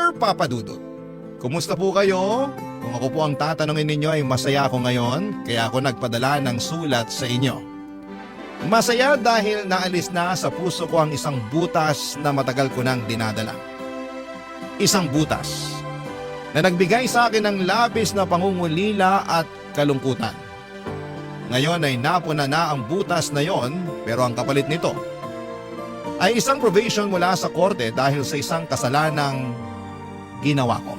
Sir Papa Dudut. Kumusta po kayo? Kung ako po ang tatanungin ninyo ay masaya ako ngayon, kaya ako nagpadala ng sulat sa inyo. Masaya dahil naalis na sa puso ko ang isang butas na matagal ko nang dinadala. Isang butas na nagbigay sa akin ng labis na pangungulila at kalungkutan. Ngayon ay napuna na ang butas na yon, pero ang kapalit nito ay isang probation mula sa korte dahil sa isang kasalanang ginawa ko.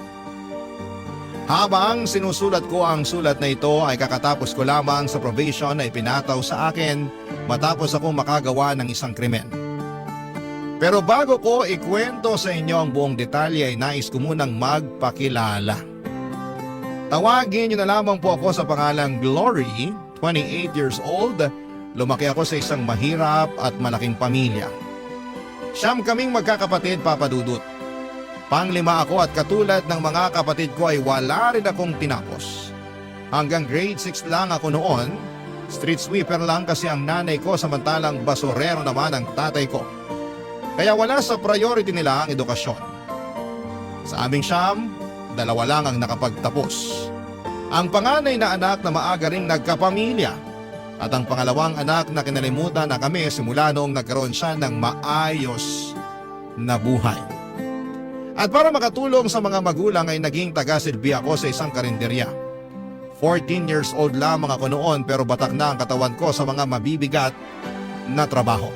Habang sinusulat ko ang sulat na ito ay kakatapos ko lamang sa probation na ipinataw sa akin matapos ako makagawa ng isang krimen. Pero bago ko ikwento sa inyo ang buong detalye ay nais ko munang magpakilala. Tawagin niyo na lamang po ako sa pangalang Glory, 28 years old. Lumaki ako sa isang mahirap at malaking pamilya. Siyam kaming magkakapatid, Papa Dudut. Panglima ako at katulad ng mga kapatid ko ay wala rin akong tinapos. Hanggang grade 6 lang ako noon. Street sweeper lang kasi ang nanay ko samantalang basurero naman ang tatay ko. Kaya wala sa priority nila ang edukasyon. Sa aming siyam, dalawa lang ang nakapagtapos. Ang panganay na anak na maaga ring nagkapamilya at ang pangalawang anak na kinalimutan na kami simula noong nagkaroon siya ng maayos na buhay. At para makatulong sa mga magulang ay naging taga-silbi ako sa isang karinderya. 14 years old lamang ako noon pero batak na ang katawan ko sa mga mabibigat na trabaho.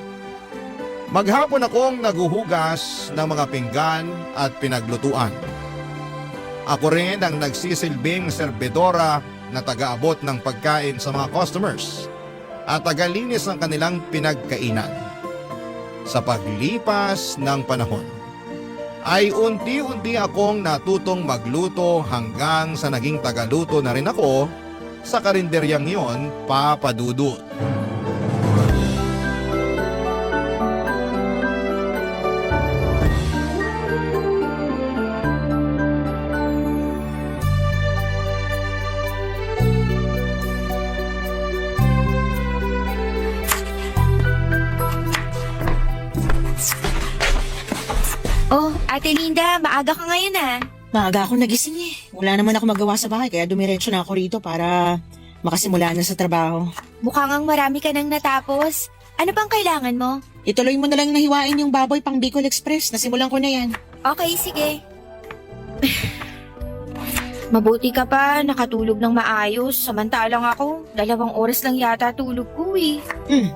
Maghapon akong naguhugas ng mga pinggan at pinaglutuan. Ako rin ang nagsisilbing serbedora na taga-abot ng pagkain sa mga customers at tagalinis ng kanilang pinagkainan. Sa paglipas ng panahon, ay unti-unti akong natutong magluto hanggang sa naging tagaluto na rin ako sa karinderyang yon, Papa Dudut. Oh, Ate Linda, maaga ka ngayon ah. Maaga ako nagising eh. Wala naman ako magawa sa bahay kaya dumiretso na ako rito para makasimula na sa trabaho. Mukhang ang marami ka nang natapos. Ano bang kailangan mo? Ituloy mo na lang nahiwain yung baboy pang Bicol Express. Nasimulan ko na yan. Okay, sige. Mabuti ka pa, nakatulog ng maayos. Samantalang ako, 2 oras lang yata tulog ko eh.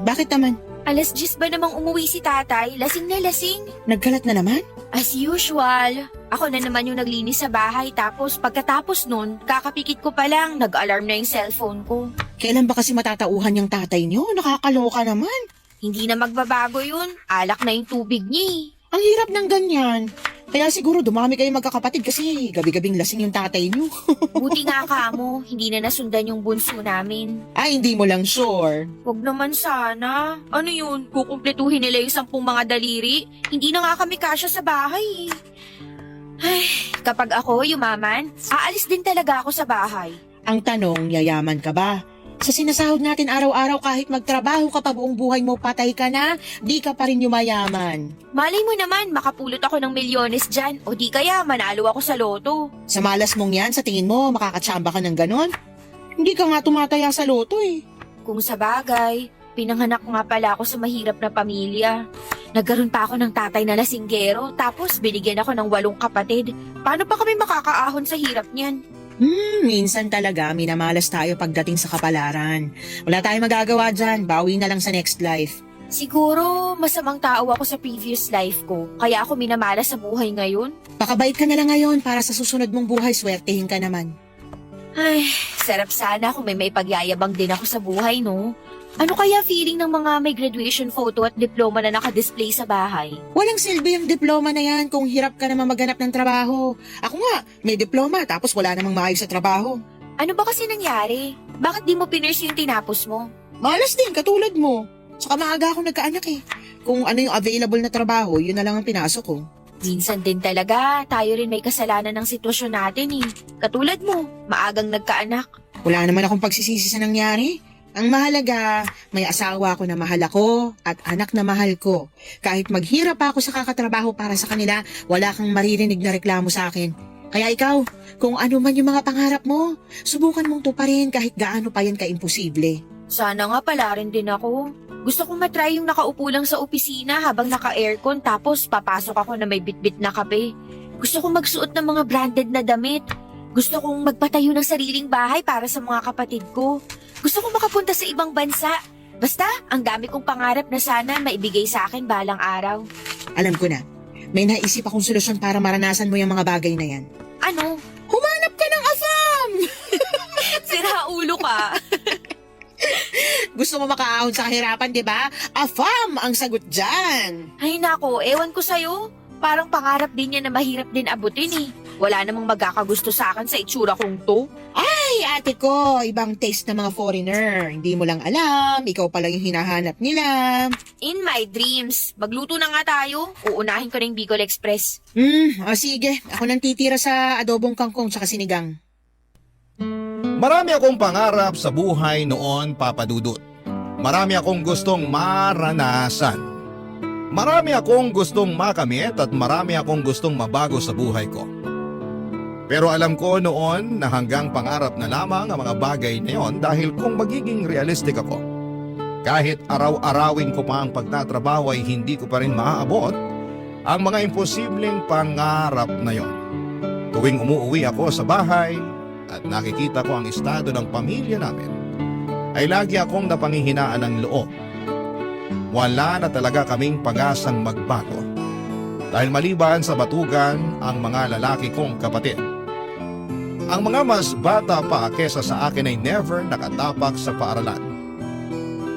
Bakit naman? 10:00 ba namang umuwi si tatay? Lasing na lasing. Nagkalat na naman? As usual. Ako na naman yung naglinis sa bahay tapos pagkatapos nun, kakapikit ko pa lang, nag-alarm na yung cellphone ko. Kailan ba kasi matatauhan yung tatay niyo? Nakakaloka naman. Hindi na magbabago yun. Alak na yung tubig niya eh. Ang hirap ng ganyan. Kaya siguro dumami kayong magkakapatid kasi gabi-gabing lasing yung tatay niyo. Buti nga kamo, hindi na nasundan yung bunso namin. Ay, hindi mo lang sure. Huwag naman sana. Ano yun? Kukumpletuhin nila yung 10 mga daliri? Hindi na nga kami kasya sa bahay. Ay, kapag ako yumaman, aalis din talaga ako sa bahay. Ang tanong, yayaman ka ba? Sa sinasahod natin araw-araw kahit magtrabaho ka pa buong buhay mo, patay ka na, di ka pa rin yumayaman. Malay mo naman, makapulot ako ng milyones dyan. O di kaya, manalo ako sa loto. Sa malas mong yan, sa tingin mo, makakatsamba ka ng ganon? Hindi ka nga tumataya sa loto eh. Kung sa bagay, pinanganak nga pala ako sa mahirap na pamilya. Nagkaroon pa ako ng tatay na lasinggero, tapos binigyan ako ng 8 kapatid. Paano pa kami makakaahon sa hirap niyan? Minsan talaga minamalas tayo pagdating sa kapalaran. Wala tayong magagawa dyan, bawi na lang sa next life. Siguro, masamang tao ako sa previous life ko, kaya ako minamalas sa buhay ngayon. Pakabait ka na lang ngayon para sa susunod mong buhay, swertehin ka naman. Ay, sarap sana kung may pagyayabang din ako sa buhay, no? Ano kaya feeling ng mga may graduation photo at diploma na nakadisplay sa bahay? Walang silbi ang diploma na yan kung hirap ka naman maghanap ng trabaho. Ako nga, may diploma tapos wala namang maayos sa trabaho. Ano ba kasi nangyari? Bakit di mo pinurse yung tinapos mo? Malas din, katulad mo. Saka maaga ako nagkaanak eh. Kung ano yung available na trabaho, yun na lang ang pinasok ko. Minsan din talaga, tayo rin may kasalanan ng sitwasyon natin eh. Katulad mo, maagang nagkaanak. Wala naman akong pagsisisi sa nangyari. Ang mahalaga, may asawa ako na mahal ako at anak na mahal ko. Kahit maghirap ako sa kakatrabaho para sa kanila, wala kang maririnig na reklamo sa akin. Kaya ikaw, kung ano man yung mga pangarap mo, subukan mong tuparin kahit gaano pa yan ka-imposible. Sana nga pala rin din ako. Gusto kong matry yung nakaupo lang sa opisina habang naka-aircon tapos papasok ako na may bitbit na kape. Gusto kong magsuot ng mga branded na damit. Gusto kong magpatayo ng sariling bahay para sa mga kapatid ko. Gusto kong makapunta sa ibang bansa. Basta, ang dami kong pangarap na sana maibigay sa akin balang araw. Alam ko na, may naisip akong solusyon para maranasan mo yung mga bagay na yan. Ano? Humanap ka ng afam! Sira ulo ka. Gusto mo makaahon sa kahirapan, di ba? Afam ang sagot dyan! Ay nako, ewan ko sa'yo. Parang pangarap din niya na mahirap din abutin eh. Wala namang magkakagusto sa akin sa itsura kong to. Ay, ate ko, ibang taste ng mga foreigner. Hindi mo lang alam, ikaw pala yung hinahanap nila. In my dreams, magluto na nga tayo. Uunahin ko na yung Bicol Express. Sige. Ako nang titira sa adobong kangkong tsaka sinigang. Marami akong pangarap sa buhay noon, Papa Dudut. Marami akong gustong maranasan. Marami akong gustong makamit at marami akong gustong mabago sa buhay ko. Pero alam ko noon na hanggang pangarap na lamang ang mga bagay na yon dahil kung magiging realistic ako, kahit araw-arawin ko pa ang pagtatrabaho ay hindi ko pa rin maaabot ang mga imposibleng pangarap na yon. Tuwing umuuwi ako sa bahay at nakikita ko ang estado ng pamilya namin, ay lagi akong napanghihinaan ng loob. Wala na talaga kaming pag-asang magbago. Dahil maliban sa batugan ang mga lalaki kong kapatid, ang mga mas bata pa kesa sa akin ay never nakatapak sa paaralan.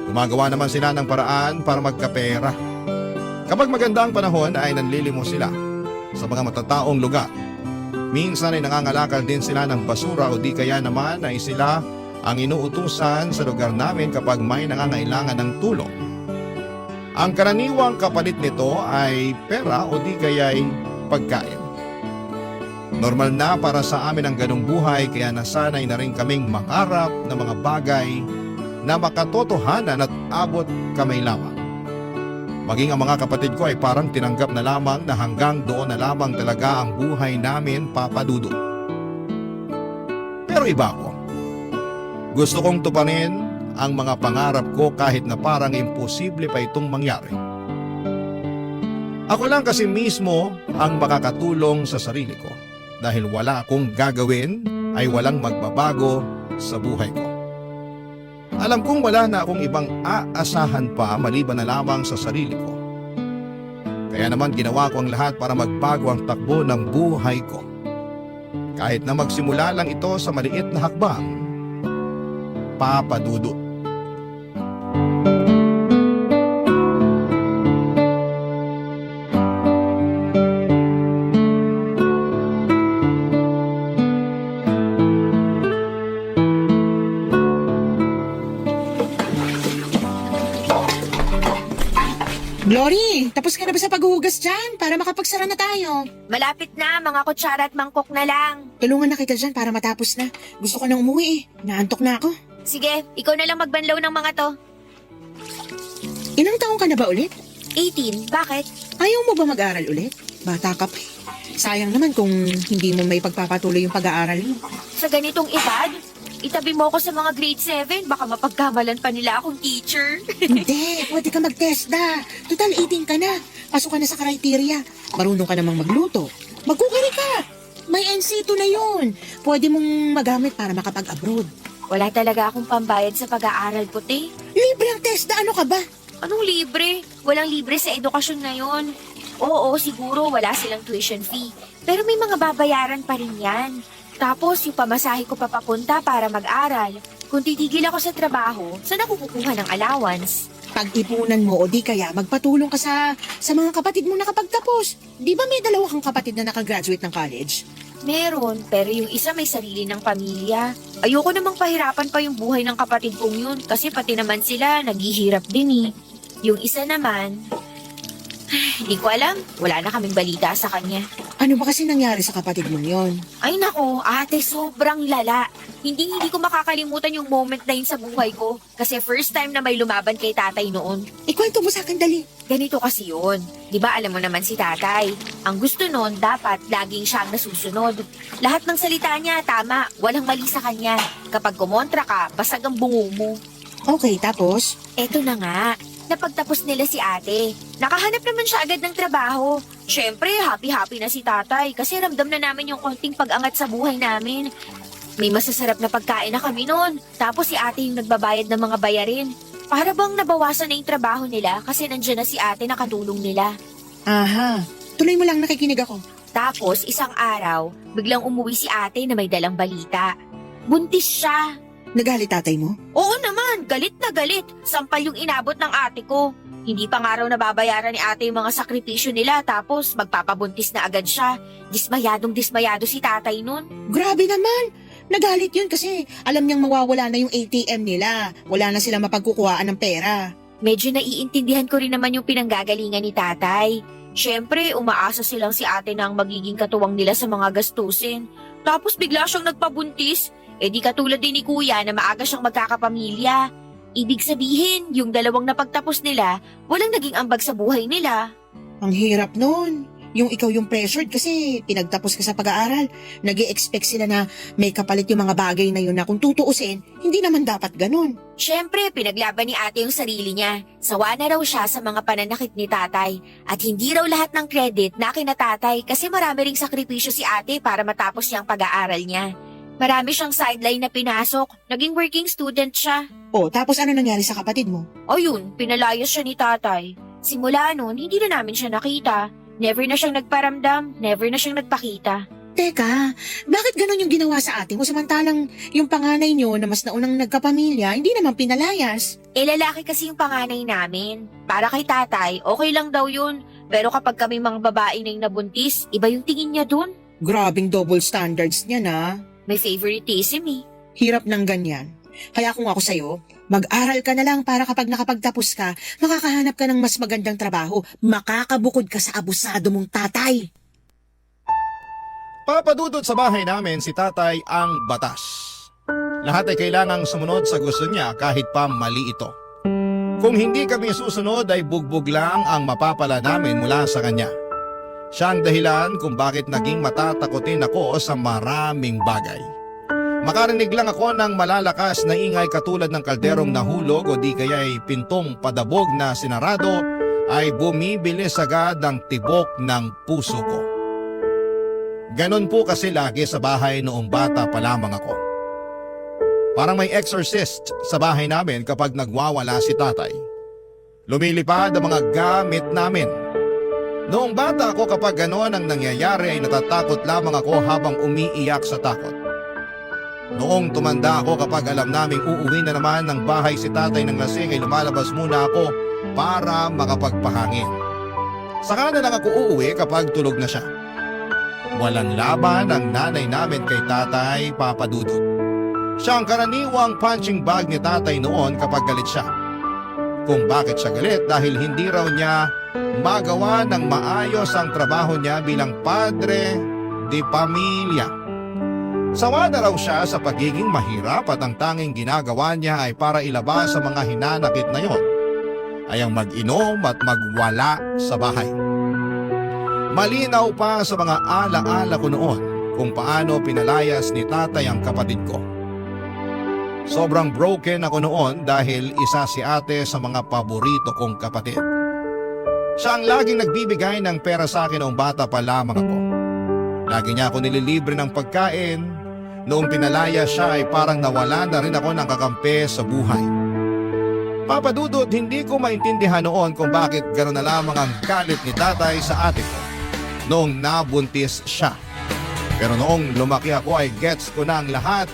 Gumagawa naman sila ng paraan para magkapera. Kapag maganda ang panahon ay nanlilimos sila sa mga matataong lugar. Minsan ay nangangalakal din sila ng basura o di kaya naman ay sila ang inuutusan sa lugar namin kapag may nangangailangan ng tulong. Ang karaniwang kapalit nito ay pera o di kaya'y pagkain. Normal na para sa amin ang ganong buhay kaya nasanay na rin kaming mangarap ng mga bagay na makatotohanan at abot kamay lamang. Maging ang mga kapatid ko ay parang tinanggap na lamang na hanggang doon na lamang talaga ang buhay namin, Papa Dudut. Pero iba ako. Gusto kong tuparin ang mga pangarap ko kahit na parang imposible pa itong mangyari. Ako lang kasi mismo ang makakatulong sa sarili ko dahil wala akong gagawin ay walang magbabago sa buhay ko. Alam kong wala na akong ibang aasahan pa maliban na lamang sa sarili ko. Kaya naman ginawa ko ang lahat para magbago ang takbo ng buhay ko. Kahit na magsimula lang ito sa maliit na hakbang, Papa Dudut. Glory, tapos ka na ba sa paghuhugas dyan para makapagsara na tayo? Malapit na, mga kutsara at mangkok na lang. Tulungan na kita dyan para matapos na. Gusto ko nang umuwi eh. Naantok na ako. Sige, ikaw na lang magbanlaw ng mga to. Ilang taong ka na ba ulit? 18, bakit? Ayaw mo ba mag-aral ulit? Bata ka pa eh. Sayang naman kung hindi mo may pagpapatuloy yung pag-aaral mo. Sa ganitong edad, itabi mo ako sa mga grade 7, baka mapagkamalan pa nila akong teacher. Hindi, pwede ka mag-TESDA. Total 18 ka na. Pasok ka na sa criteria. Marunong ka namang magluto. Magkukari ka. May NC2 na yun. Pwede mong magamit para makapag-abroad. Wala talaga akong pambayad sa pag-aaral ko, te. Libre ang TESDA, ano ka ba? Anong libre? Walang libre sa edukasyon ngayon. Oo, siguro wala silang tuition fee. Pero may mga babayaran pa rin yan. Tapos yung pamasahe ko papapunta para mag-aral. Kung titigil ako sa trabaho, saan ako kukuha ng allowance? Pag-ipunan mo o di kaya magpatulong ka sa mga kapatid mo nakapagtapos. Di ba may dalawa kang kapatid na nakagraduate ng college? Meron, pero yung isa may sarili ng pamilya. Ayoko namang pahirapan pa yung buhay ng kapatid kong yun kasi pati naman sila naghihirap din eh. Yung isa naman, Hindi ko alam. Wala na kaming balita sa kanya. Ano ba kasi nangyari sa kapatid mong yon? Ay nako, ate, sobrang lala. Hindi ko makakalimutan yung moment na yun sa buhay ko. Kasi first time na may lumaban kay tatay noon. Ikwento mo sa akin, dali. Ganito kasi yun. Di ba alam mo naman si tatay? Ang gusto nun, dapat laging siyang nasusunod. Lahat ng salita niya, tama. Walang mali sa kanya. Kapag kumontra ka, basag ang bungo mo. Okay, tapos? Eto na nga. Napagtapos nila si ate. Nakahanap naman siya agad ng trabaho. Syempre, happy-happy na si tatay kasi ramdam na namin yung konting pag-angat sa buhay namin. May masasarap na pagkain na kami noon. Tapos si ate yung nagbabayad ng mga bayarin. Para bang nabawasan na yung trabaho nila kasi nandiyan na si ate na katulong nila. Aha, tuloy mo lang, nakikinig ako. Tapos isang araw, biglang umuwi si ate na may dalang balita. Buntis siya. Nagalit tatay mo? Oo naman, galit na galit. Sampal yung inabot ng ate ko. Hindi pa nga raw nababayaran ni ate yung mga sakripisyo nila tapos magpapabuntis na agad siya. Dismayado si tatay nun. Grabe naman! Nagalit yun kasi alam niyang mawawala na yung ATM nila. Wala na sila mapagkukuhaan ng pera. Medyo naiintindihan ko rin naman yung pinanggagalingan ni tatay. Siyempre, umaasa silang si ate na ang magiging katuwang nila sa mga gastusin. Tapos bigla siyang nagpabuntis. Eh di katulad din ni kuya na maaga siyang magkakapamilya. Ibig sabihin, yung dalawang napagtapos nila, walang naging ambag sa buhay nila. Ang hirap nun. Yung ikaw yung pressured kasi pinagtapos ka sa pag-aaral. Nag-i-expect sila na may kapalit yung mga bagay na yun na kung tutuusin, hindi naman dapat ganun. Siyempre, pinaglaban ni ate yung sarili niya. Sawa na raw siya sa mga pananakit ni tatay. At hindi raw lahat ng credit na kina tatay kasi marami ring sakripisyo si ate para matapos niyang pag-aaral niya. Marami siyang sideline na pinasok. Naging working student siya. O, tapos ano nangyari sa kapatid mo? O yun, pinalayas siya ni tatay. Simula noon, hindi na namin siya nakita. Never na siyang nagparamdam, never na siyang nagpakita. Teka, bakit ganun yung ginawa sa ate mo samantalang yung panganay nyo na mas naunang nagkapamilya, hindi naman pinalayas? Eh lalaki kasi yung panganay namin. Para kay tatay, okay lang daw yun. Pero kapag kami mga babae na yung nabuntis, iba yung tingin niya dun. Grabing double standards niya na. May favoritism eh. Hirap ng ganyan. Kaya kung ako sa'yo, mag-aral ka na lang para kapag nakapagtapos ka, makakahanap ka ng mas magandang trabaho. Makakabukod ka sa abusado mong tatay. Papadudot sa bahay namin si tatay ang batas. Lahat ay kailangang sumunod sa gusto niya kahit pa mali ito. Kung hindi kami susunod ay bugbog lang ang mapapala namin mula sa kanya. Siya ang dahilan kung bakit naging matatakotin ako sa maraming bagay. Makarinig lang ako ng malalakas na ingay katulad ng kalderong nahulog o di kaya'y pintong padabog na sinarado ay bumibilis agad ang tibok ng puso ko. Ganon po kasi lagi sa bahay noong bata pa lamang ako. Parang may exorcist sa bahay namin kapag nagwawala si tatay. Lumilipad ang mga gamit namin. Noong bata ako kapag gano'n ang nangyayari ay natatakot lamang ako habang umiiyak sa takot. Noong tumanda ako kapag alam naming uuwi na naman ng bahay si tatay ng lasing ay lumalabas muna ako para makapagpahangin. Saka na lang ako uuwi kapag tulog na siya. Walang laban ang nanay namin kay tatay, Papa Dudut. Siya ang karaniwang punching bag ni tatay noon kapag galit siya. Kung bakit siya galit dahil hindi raw niya magawa ng maayos ang trabaho niya bilang padre de pamilya. Sawa na raw siya sa pagiging mahirap at ang tanging ginagawa niya ay para ilabas sa mga hinanakit na yon ay ang mag-inom at magwala sa bahay. Malinaw pa sa mga alaala ko noon kung paano pinalayas ni tatay ang kapatid ko. Sobrang broken ako noon dahil isa si ate sa mga paborito kong kapatid. Siya ang laging nagbibigay ng pera sa akin noong bata pa lamang ako. Lagi niya ako nililibre ng pagkain. Noong pinalaya siya ay parang nawala na rin ako ng kakampi sa buhay. Papa Dudut, hindi ko maintindihan noon kung bakit gano'n na lamang ang galit ni tatay sa ate ko noong nabuntis siya. Pero noong lumaki ako ay gets ko na ang lahat,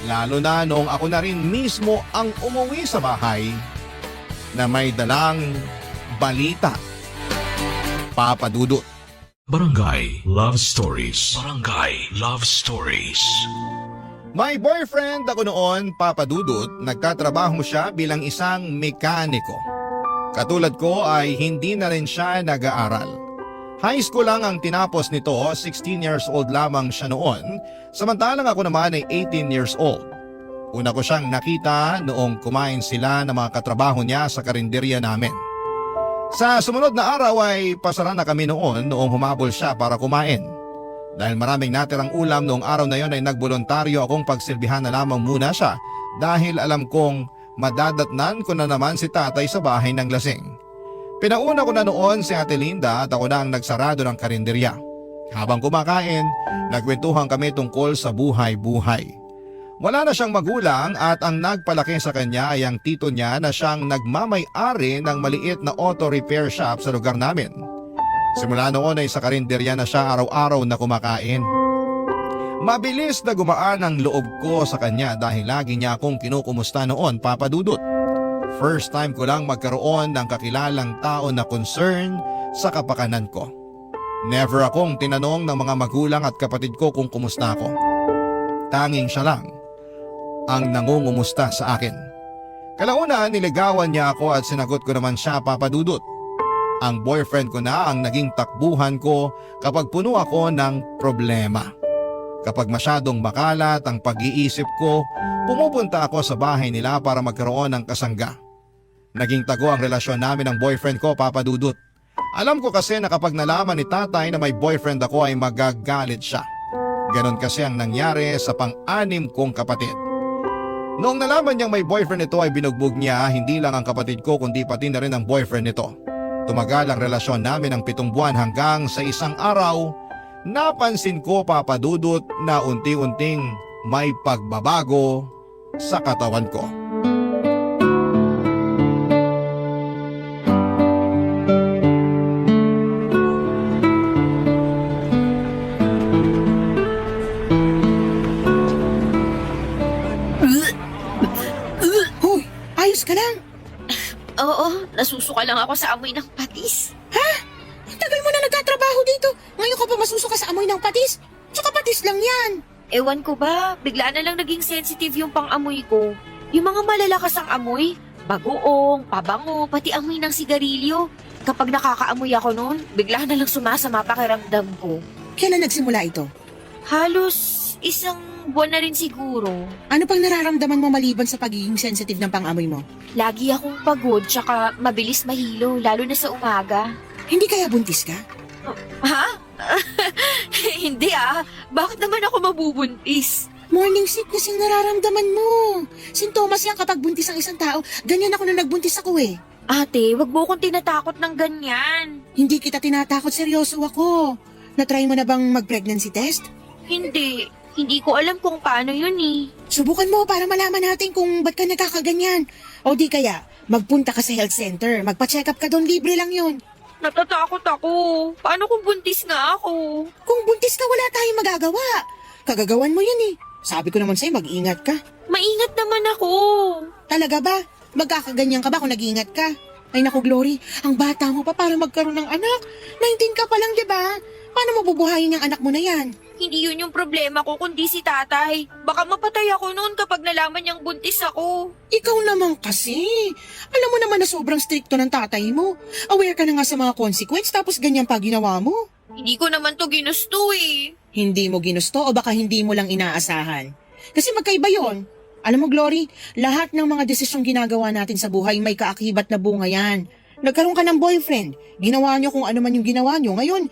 lalo na noong ako na rin mismo ang umuwi sa bahay na may dalang balita. Papa Dudut. Barangay Love Stories. Barangay Love Stories. May boyfriend ako noon, Papa Dudut. Nagtatrabaho siya bilang isang mekaniko. Katulad ko ay hindi na rin siya nag-aaral. High school lang ang tinapos nito, 16 years old lamang siya noon, samantalang ako naman ay 18 years old. Una ko siyang nakita noong kumain sila ng mga katrabaho niya sa karinderya namin. Sa sumunod na araw ay pasara na kami noong humabol siya para kumain. Dahil maraming natirang ulam noong araw na yon ay nagboluntaryo akong pagsilbihan na lamang muna siya dahil alam kong madadatnan ko na naman si tatay sa bahay ng lasing. Pinauna ko na noon si Ate Linda at ako na ang nagsarado ng karinderya. Habang kumakain, nagkwentuhan kami tungkol sa buhay-buhay. Wala na siyang magulang at ang nagpalaki sa kanya ay ang tito niya na siyang nagmamay-ari ng maliit na auto repair shop sa lugar namin. Simula noon ay sa karinderya na siya araw-araw na kumakain. Mabilis na gumaan ang loob ko sa kanya dahil lagi niya akong kinukumusta noon, Papa Dudut. First time ko lang magkaroon ng kakilalang tao na concern sa kapakanan ko. Never akong tinanong ng mga magulang at kapatid ko kung kumusta ako. Tanging siya lang ang nangungumusta sa akin. Kalauna niligawan niya ako at sinagot ko naman siya, Papa Dudut. Ang boyfriend ko na ang naging takbuhan ko kapag puno ako ng problema. Kapag masyadong makalat ang pag-iisip ko, pumupunta ako sa bahay nila para magkaroon ng kasangga. Naging tago ang relasyon namin ng boyfriend ko, Papa Dudut. Alam ko kasi na kapag nalaman ni tatay na may boyfriend ako ay magagalit siya. Ganon kasi ang nangyari sa pang-anim kong kapatid. Noong nalaman niyang may boyfriend ito ay binugbog niya hindi lang ang kapatid ko kundi pati na rin ang boyfriend nito. Tumagal ang relasyon namin ng 7 buwan hanggang sa isang araw, napansin ko, Papa Dudut, na unti-unting may pagbabago sa katawan ko. Hoy, ayos ka lang. Oo, nasusuka lang ako sa amoy ng patis. Ang tagal mo na nagtatrabaho dito. Ngayon ka pa masusuka sa amoy ng patis? Tsaka patis lang yan. Ewan ko ba, bigla na lang naging sensitive yung pang-amoy ko. Yung mga malalakas ang amoy, bagoong, pabango, pati amoy ng sigarilyo. Kapag nakakaamoy ako noon, bigla na lang sumasama pakiramdam ko. Kailan nagsimula ito? Halos isang buwan na rin siguro. Ano pang nararamdaman mo maliban sa pagiging sensitive ng pang-amoy mo? Lagi akong pagod tsaka mabilis mahilo, lalo na sa umaga. Hindi kaya buntis ka? Ha? Hindi ah. Bakit naman ako mabubuntis? Morning sickness yung nararamdaman mo. Sintomas yan kapag buntis ang isang tao. Ganyan ako na nagbuntis ako eh. Ate, wag mo akong tinatakot ng ganyan. Hindi kita tinatakot, seryoso ako. Na-try mo na bang mag-pregnancy test? Hindi. Hindi ko alam kung paano yun eh. Subukan mo para malaman natin kung ba't ka nagkakaganyan. O di kaya, magpunta ka sa health center. Magpa-check up ka doon, libre lang yun. Natatakot ako. Paano kung buntis nga ako? Kung buntis ka, wala tayong magagawa. Kagagawan mo yan eh. Sabi ko naman sa'yo, mag-ingat ka. Maingat naman ako. Talaga ba? Magkakaganyan ka ba kung nag-ingat ka? Ay naku, Glory, ang bata mo pa para magkaroon ng anak. 19 ka pa lang, di ba? Paano mabubuhayin yung anak mo na yan? Hindi yun yung problema ko kundi si tatay. Baka mapatay ako noon kapag nalaman niyang buntis ako. Ikaw naman kasi. Alam mo naman na sobrang stricto ng tatay mo. Aware ka na nga sa mga consequence tapos ganyan pa ginawa mo. Hindi ko naman to ginusto eh. Hindi mo ginusto o baka hindi mo lang inaasahan. Kasi magkaiba yon. Alam mo, Glory, lahat ng mga desisyong ginagawa natin sa buhay may kaakibat na bunga yan. Nagkaroon ka ng boyfriend, ginawa niyo kung ano man yung ginawa niyo. Ngayon,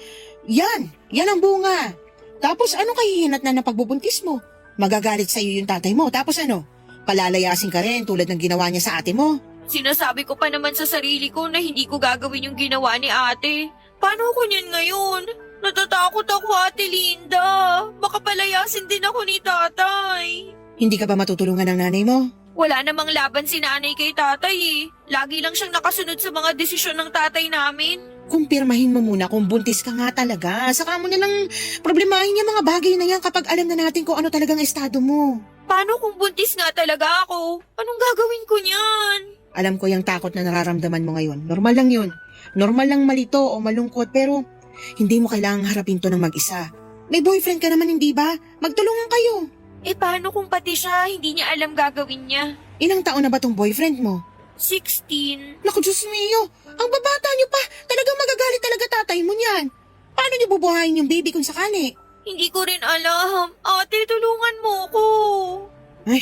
yan ang bunga. Tapos ano kahihinat na ng pagbubuntis mo? Magagalit sa'yo yung tatay mo. Tapos ano? Palalayasin ka rin tulad ng ginawa niya sa ate mo. Sinasabi ko pa naman sa sarili ko na hindi ko gagawin yung ginawa ni ate. Paano ko niyan ngayon? Natatakot ako, Ate Linda. Baka palayasin din ako ni tatay. Hindi ka ba matutulungan ng nanay mo? Wala namang laban si nanay kay tatay eh. Lagi lang siyang nakasunod sa mga desisyon ng tatay namin. Kumpirmahin mo muna kung buntis ka nga talaga. Saka mo nalang problemahin yung mga bagay na yan kapag alam na natin kung ano talagang estado mo. Paano kung buntis nga talaga ako? Anong gagawin ko niyan? Alam ko yung takot na nararamdaman mo ngayon. Normal lang yun. Normal lang malito o malungkot pero hindi mo kailangang harapin to ng mag-isa. May boyfriend ka naman, hindi ba? Magtulungan kayo. Eh paano kung pati siya hindi niya alam gagawin niya? Ilang taon na ba tong boyfriend mo? 16. Naku, Diyos mio, ang babata niyo pa. Talagang magagalit talaga tatay mo niyan. Paano niyo bubuhayin yung baby kung sakali? Hindi ko rin alam. Ate, tulungan mo ko. Ay,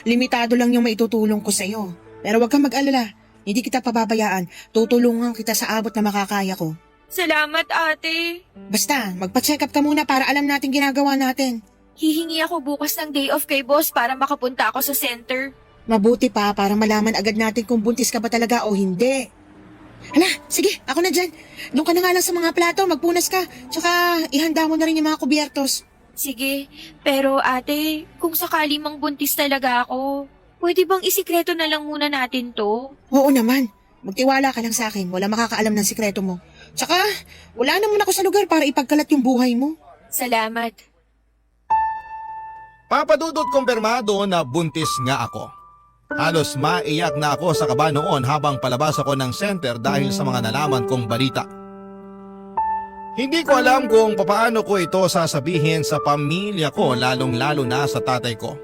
limitado lang yung maitutulong ko sa'yo. Pero huwag kang mag-alala. Hindi kita pababayaan. Tutulungan kita sa abot na makakaya ko. Salamat, ate. Basta, magpa-check up ka muna para alam natin ginagawa natin. Hihingi ako bukas ng day off kay boss para makapunta ako sa center. Mabuti pa para malaman agad natin kung buntis ka ba talaga o hindi. Hala, sige, ako na dyan. Doon ka na nga lang sa mga plato, magpunas ka. Tsaka ihanda mo na rin yung mga kubyertos. Sige, pero ate, kung sakali mang buntis talaga ako, pwede bang isikreto na lang muna natin to? Oo naman. Magtiwala ka lang sa akin. Wala makakaalam ng sikreto mo. Tsaka, wala naman ako sa lugar para ipagkalat yung buhay mo. Salamat. Papadudot kumpirmado na buntis nga ako. Halos maiyak na ako sa kaba noon habang palabas ako ng center dahil sa mga nalaman kong balita. Hindi ko alam kung papaano ko ito sasabihin sa pamilya ko, lalong-lalo na sa tatay ko.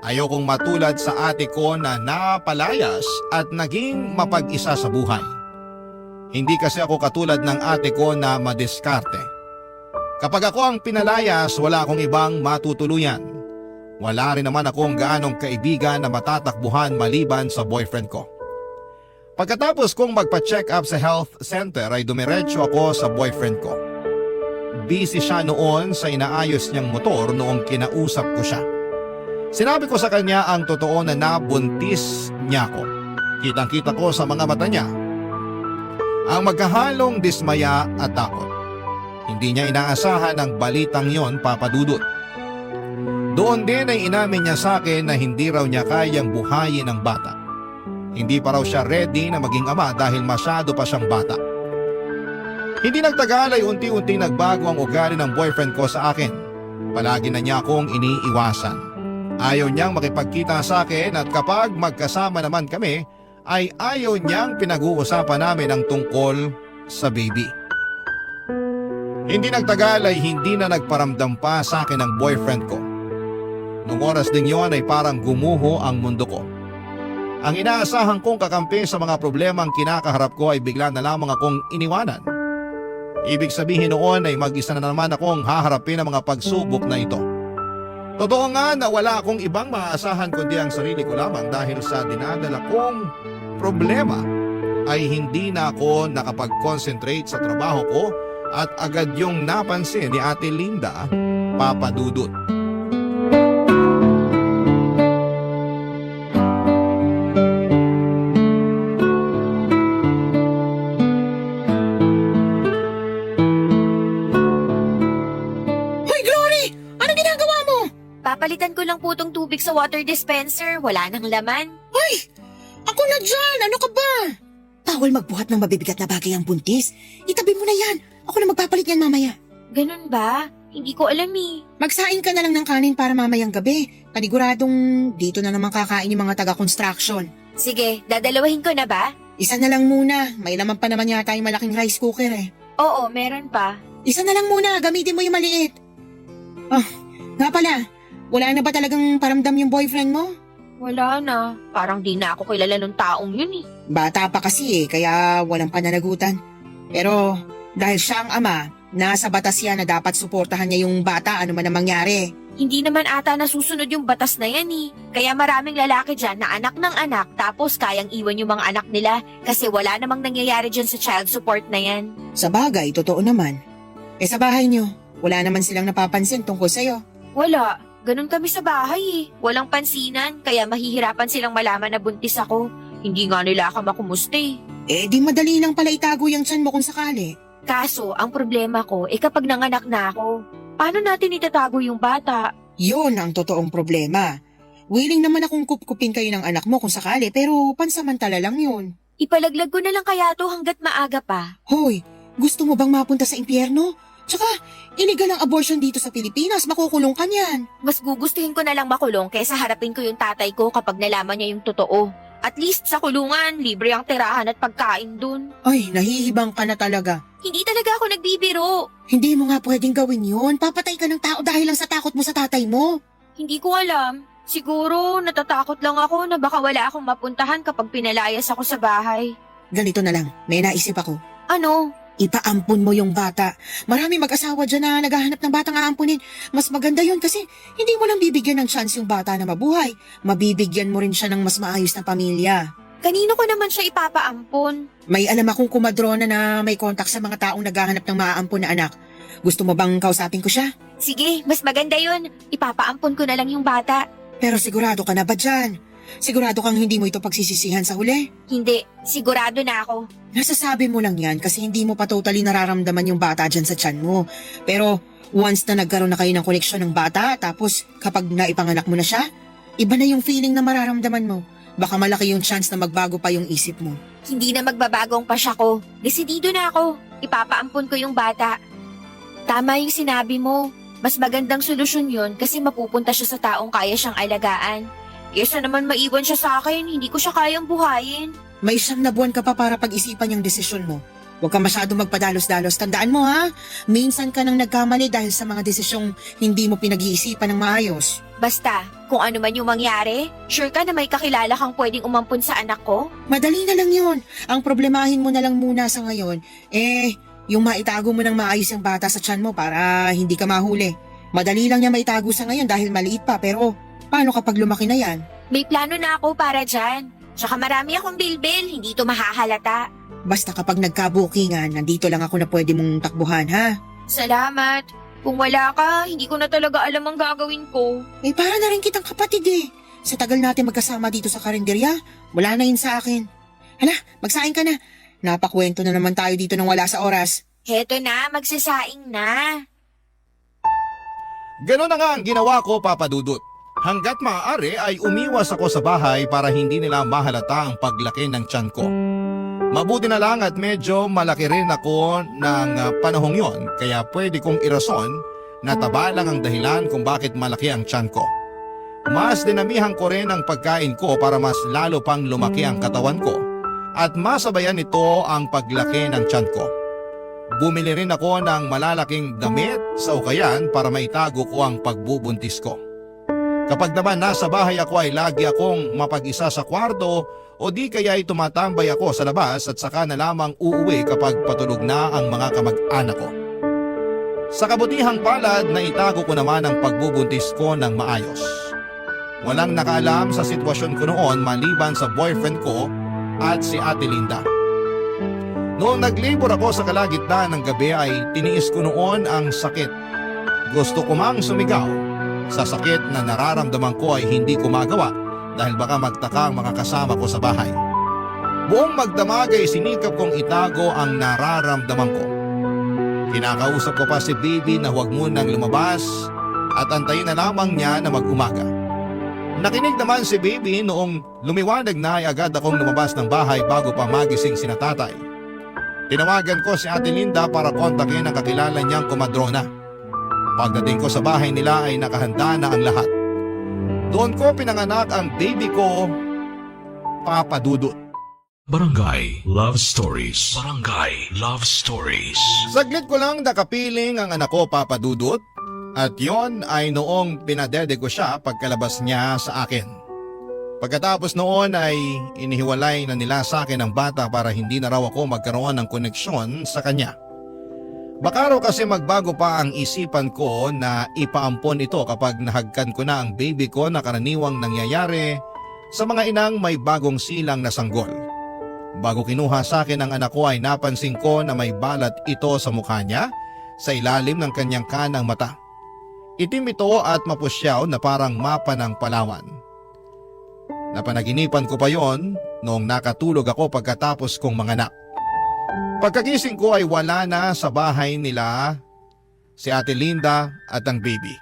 Ayokong matulad sa ate ko na napalayas at naging mapag-isa sa buhay. Hindi kasi ako katulad ng ate ko na madiskarte. Kapag ako ang pinalayas, wala akong ibang matutuluyan. Wala rin naman akong gaanong kaibigan na matatakbuhan maliban sa boyfriend ko. Pagkatapos kong magpa-check up sa health center ay dumiretso ako sa boyfriend ko. Busy siya noon sa inaayos niyang motor noong kinausap ko siya. Sinabi ko sa kanya ang totoo na nabuntis niya ako. Kitang-kita ko sa mga mata niya ang magkahalong dismaya at takot. Hindi niya inaasahan ang balitang yon, papadudot. Doon din ay inamin niya sa akin na hindi raw niya kayang buhayin ang bata. Hindi pa raw siya ready na maging ama dahil masyado pa siyang bata. Hindi nagtagal ay unti-unting nagbago ang ugali ng boyfriend ko sa akin. Palagi na niya akong iniiwasan. Ayaw niyang makipagkita sa akin at kapag magkasama naman kami ay ayaw niyang pinag-uusapan namin ang tungkol sa baby. Hindi nagtagal ay hindi na nagparamdam pa sa akin ang boyfriend ko. Noong oras din yon ay parang gumuho ang mundo ko. Ang inaasahan kong kakampi sa mga problemang kinakaharap ko ay bigla na lamang akong iniwanan. Ibig sabihin noon ay mag-isa na naman akong haharapin ang mga pagsubok na ito. Totoo nga na wala akong ibang maaasahan kundi ang sarili ko lamang dahil sa dinadala kong problema ay hindi na ako nakapag-concentrate sa trabaho ko at agad yung napansin ni Ate Linda, papadudot. Papalitan ko lang po tong tubig sa water dispenser. Wala nang laman. Ako na dyan! Ano ka ba? Bawal magbuhat ng mabibigat na bagay ang buntis. Itabi mo na yan. Ako na magpapalit yan mamaya. Ganun ba? Hindi ko alam eh. Magsain ka na lang ng kanin para mamayang gabi. Paniguradong dito na naman kakain yung mga taga-construction. Sige, dadalawahin ko na ba? Isa na lang muna. May laman pa naman yata yung malaking rice cooker eh. Oo, meron pa. Isa na lang muna. Gamitin mo yung maliit. Nga pala. Wala na ba talagang paramdam yung boyfriend mo? Wala na. Parang di na ako kilala ng taong yun eh. Bata pa kasi kaya walang pananagutan. Pero dahil siya ang ama, nasa batas yan na dapat suportahan niya yung bata ano man ang mangyari. Hindi naman ata nasusunod yung batas na yan eh. Kaya maraming lalaki dyan na anak ng anak tapos kayang iwan yung mga anak nila kasi wala namang nangyayari dyan sa child support na yan. Sa bagay, totoo naman. Sa bahay niyo, wala naman silang napapansin tungkol sa'yo. Wala. Ganun kami sa bahay eh. Walang pansinan, kaya mahihirapan silang malaman na buntis ako. Hindi nga nila ako makumusta eh. Di madali lang pala itago yung tiyan mo kung sakali. Kaso, ang problema ko, kapag nanganak na ako, paano natin itatago yung bata? Yun ang totoong problema. Willing naman akong kupkupin kayo ng anak mo kung sakali, pero pansamantala lang yun. Ipalaglag ko na lang kaya to hanggat maaga pa. Hoy, gusto mo bang mapunta sa impyerno? Tsaka, illegal ang abortion dito sa Pilipinas, makukulong ka niyan. Mas gugustuhin ko na lang makulong kaysa harapin ko yung tatay ko kapag nalaman niya yung totoo. At least sa kulungan, libre ang tirahan at pagkain dun. Ay, nahihibang ka na talaga. Hindi talaga ako nagbibiro. Hindi mo nga pwedeng gawin yun. Papatay ka ng tao dahil lang sa takot mo sa tatay mo. Hindi ko alam. Siguro natatakot lang ako na baka wala akong mapuntahan kapag pinalayas ako sa bahay. Ganito na lang, may naisip ako. Ano? Ipaampun mo yung bata. Marami mag-asawa dyan na naghahanap ng batang aampunin. Mas maganda yun kasi hindi mo lang bibigyan ng chance yung bata na mabuhay. Mabibigyan mo rin siya ng mas maayos na pamilya. Kanino ko naman siya ipapaampon? May alam akong kumadrona na may kontak sa mga taong naghahanap ng maaampun na anak. Gusto mo bang kausapin ko siya? Sige, mas maganda yun. Ipapaampon ko na lang yung bata. Pero sigurado ka na ba dyan? Sigurado kang hindi mo ito pagsisisihan sa huli? Hindi, sigurado na ako. Nasasabi mo lang yan kasi hindi mo pa totally nararamdaman yung bata dyan sa tiyan mo. Pero once na nagkaroon na kayo ng koneksyon ng bata, tapos kapag naipanganak mo na siya, iba na yung feeling na mararamdaman mo. Baka malaki yung chance na magbago pa yung isip mo. Hindi na magbabagong pasya ko. Desidido na ako. Ipapaampon ko yung bata. Tama yung sinabi mo. Mas magandang solusyon yun kasi mapupunta siya sa taong kaya siyang alagaan. Kesa naman maiwan siya sa akin, hindi ko siya kayang buhayin. May 9 na buwan ka pa para pag-isipan yung desisyon mo. Huwag ka masyado magpadalos-dalos. Tandaan mo ha, minsan ka nang nagkamali dahil sa mga desisyong hindi mo pinag-iisipan ng maayos. Basta, kung ano man yung mangyari, sure ka na may kakilala kang pwedeng umampun sa anak ko? Madali na lang yun. Ang problemahin mo na lang muna sa ngayon, yung maitago mo ng maayos yung bata sa tiyan mo para hindi ka mahuli. Madali lang niya maitago sa ngayon dahil maliit pa, pero paano kapag lumaki na yan? May plano na ako para dyan. Tsaka marami akong bilbil, hindi to mahahalata. Basta kapag nagkabukingan, nandito lang ako na pwede mong takbuhan ha. Salamat. Kung wala ka, hindi ko na talaga alam ang gagawin ko. Para na rin kitang kapatid eh. Sa tagal natin magkasama dito sa karinderya, wala na yun sa akin. Hala, magsaing ka na. Napakwento na naman tayo dito nang wala sa oras. Heto na, magsasaing na. Ganon na nga ang ginawa ko, Papa Dudut. Hanggat maaari ay umiwas ako sa bahay para hindi nila mahalata ang paglaki ng tiyan ko. Mabuti na lang at medyo malaki rin ako ng panahong yon kaya pwede kong irason na taba lang ang dahilan kung bakit malaki ang tiyan ko. Mas dinamihan ko rin ang pagkain ko para mas lalo pang lumaki ang katawan ko at masabayan nito ang paglaki ng tiyan ko. Bumili rin ako ng malalaking damit sa ukayan para maitago ko ang pagbubuntis ko. Kapag naman nasa bahay ako ay lagi akong mapag-isa sa kwarto o di kaya ay tumatambay ako sa labas at saka na lamang uuwi kapag patulog na ang mga kamag-anak ko. Sa kabutihang palad na itago ko naman ang pagbubuntis ko ng maayos. Walang nakaalam sa sitwasyon ko noon maliban sa boyfriend ko at si Ate Linda. Noong nag-labor ako sa kalagitnaan ng gabi ay tiniis ko noon ang sakit. Gusto ko mang sumigaw. Sa sakit na nararamdaman ko ay hindi ko magawa dahil baka magtaka ang mga kasama ko sa bahay. Buong magdamag ay sinikap kong itago ang nararamdaman ko. Kinakausap ko pa si Baby na huwag munang lumabas at antayin na lamang niya na mag-umaga. Nakinig naman si Baby noong lumiwanag na ay agad akong lumabas ng bahay bago pa magising sina tatay. Tinawagan ko si Ate Linda para kontakin ang kakilala niyang kumadrona. Pagdating ko sa bahay nila ay nakahanda na ang lahat. Doon ko pinanganak ang baby ko, Papa Dudut. Barangay Love Stories. Barangay Love Stories. Saglit ko lang nakapiling ang anak ko, Papa Dudut, at yon ay noong pinadede ko siya pagkalabas niya sa akin. Pagkatapos noon ay inihiwalay na nila sa akin ang bata para hindi na raw ako magkaroon ng koneksyon sa kanya. Baka raw kasi magbago pa ang isipan ko na ipaampon ito kapag nahagkan ko na ang baby ko na karaniwang nangyayari sa mga inang may bagong silang na sanggol. Bago kinuha sa akin ang anak ko ay napansin ko na may balat ito sa mukha niya sa ilalim ng kanyang kanang mata. Itim ito at mapusyaw na parang mapa ng Palawan. Napanaginipan ko pa yon noong nakatulog ako pagkatapos kong manganak. Pagkagising ko ay wala na sa bahay nila si Ate Linda at ang baby.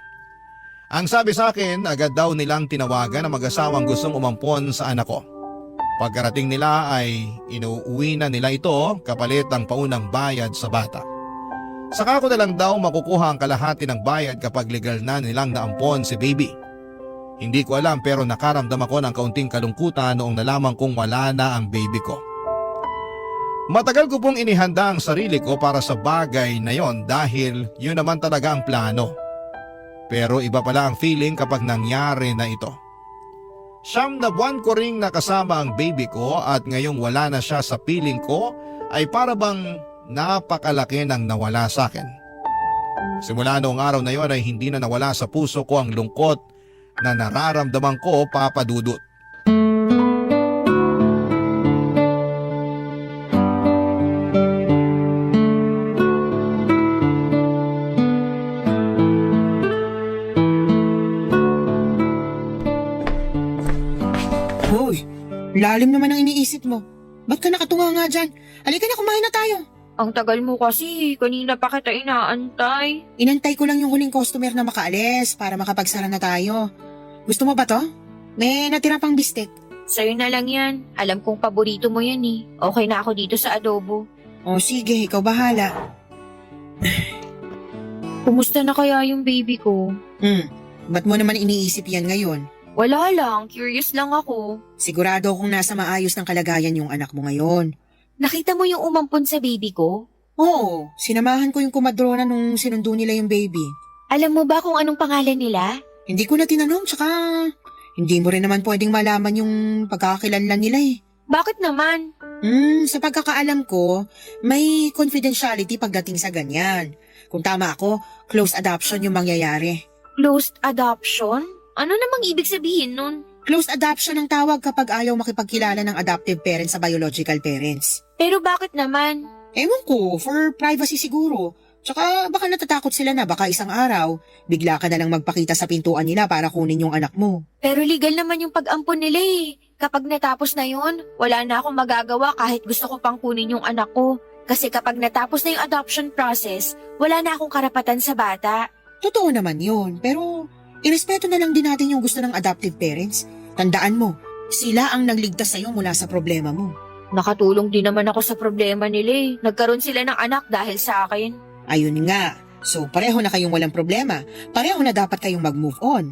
Ang sabi sa akin, agad daw nilang tinawagan ang mag-asawang gustong umampon sa anak ko. Pagkarating nila ay inuuwi na nila ito kapalit ang paunang bayad sa bata. Saka ko na lang daw makukuha ang kalahati ng bayad kapag legal na nilang naampon si baby. Hindi ko alam pero nakaramdam ako ng kaunting kalungkutan noong nalaman kong wala na ang baby ko. Matagal ko pong inihanda ang sarili ko para sa bagay na yon dahil yun naman talaga ang plano. Pero iba pala ang feeling kapag nangyari na ito. Siyam na buwan ko ring nakasama ang baby ko at ngayong wala na siya sa piling ko ay para bang napakalaki ng nawala sa akin. Simula noong araw na yon ay hindi na nawala sa puso ko ang lungkot na nararamdaman ko, Papa Dudut. Hoy, lalim naman ang iniisip mo. Ba't ka nakatunga nga dyan? Halika na, kumain na tayo. Ang tagal mo kasi, kanina pa kita inaantay. Inantay ko lang yung huling customer na makaalis para makapagsara na tayo. Gusto mo ba to? May natira pang bistek. Sa'yo na lang yan. Alam kong paborito mo yan eh. Okay na ako dito sa adobo. O sige, ikaw bahala. Kumusta na kaya yung baby ko? Ba't mo naman iniisip yan ngayon? Wala lang, curious lang ako. Sigurado akong nasa maayos ng kalagayan yung anak mo ngayon. Nakita mo yung umampon sa baby ko? Oo, sinamahan ko yung kumadrona nung sinundo nila yung baby. Alam mo ba kung anong pangalan nila? Hindi ko na tinanong, tsaka hindi mo rin naman pwedeng malaman yung pagkakakilanlan nila eh. Bakit naman? Sa pagkakaalam ko, may confidentiality pagdating sa ganyan. Kung tama ako, close adoption yung mangyayari. Closed adoption? Ano namang ibig sabihin nun? Close adoption ang tawag kapag ayaw makipagkilala ng adoptive parents sa biological parents. Pero bakit naman? Ewan ko, for privacy siguro. Tsaka baka natatakot sila na baka isang araw, bigla ka na lang magpakita sa pintuan nila para kunin yung anak mo. Pero legal naman yung pag-ampon nila eh. Kapag natapos na yun, wala na akong magagawa kahit gusto ko pang kunin yung anak ko. Kasi kapag natapos na yung adoption process, wala na akong karapatan sa bata. Totoo naman yun, pero irespeto na lang din natin yung gusto ng adoptive parents. Tandaan mo, sila ang nagligtas sa'yo mula sa problema mo. Nakatulong din naman ako sa problema nila eh. Nagkaroon sila ng anak dahil sa akin. Ayun nga, so pareho na kayong walang problema. Pareho na dapat kayong mag-move on.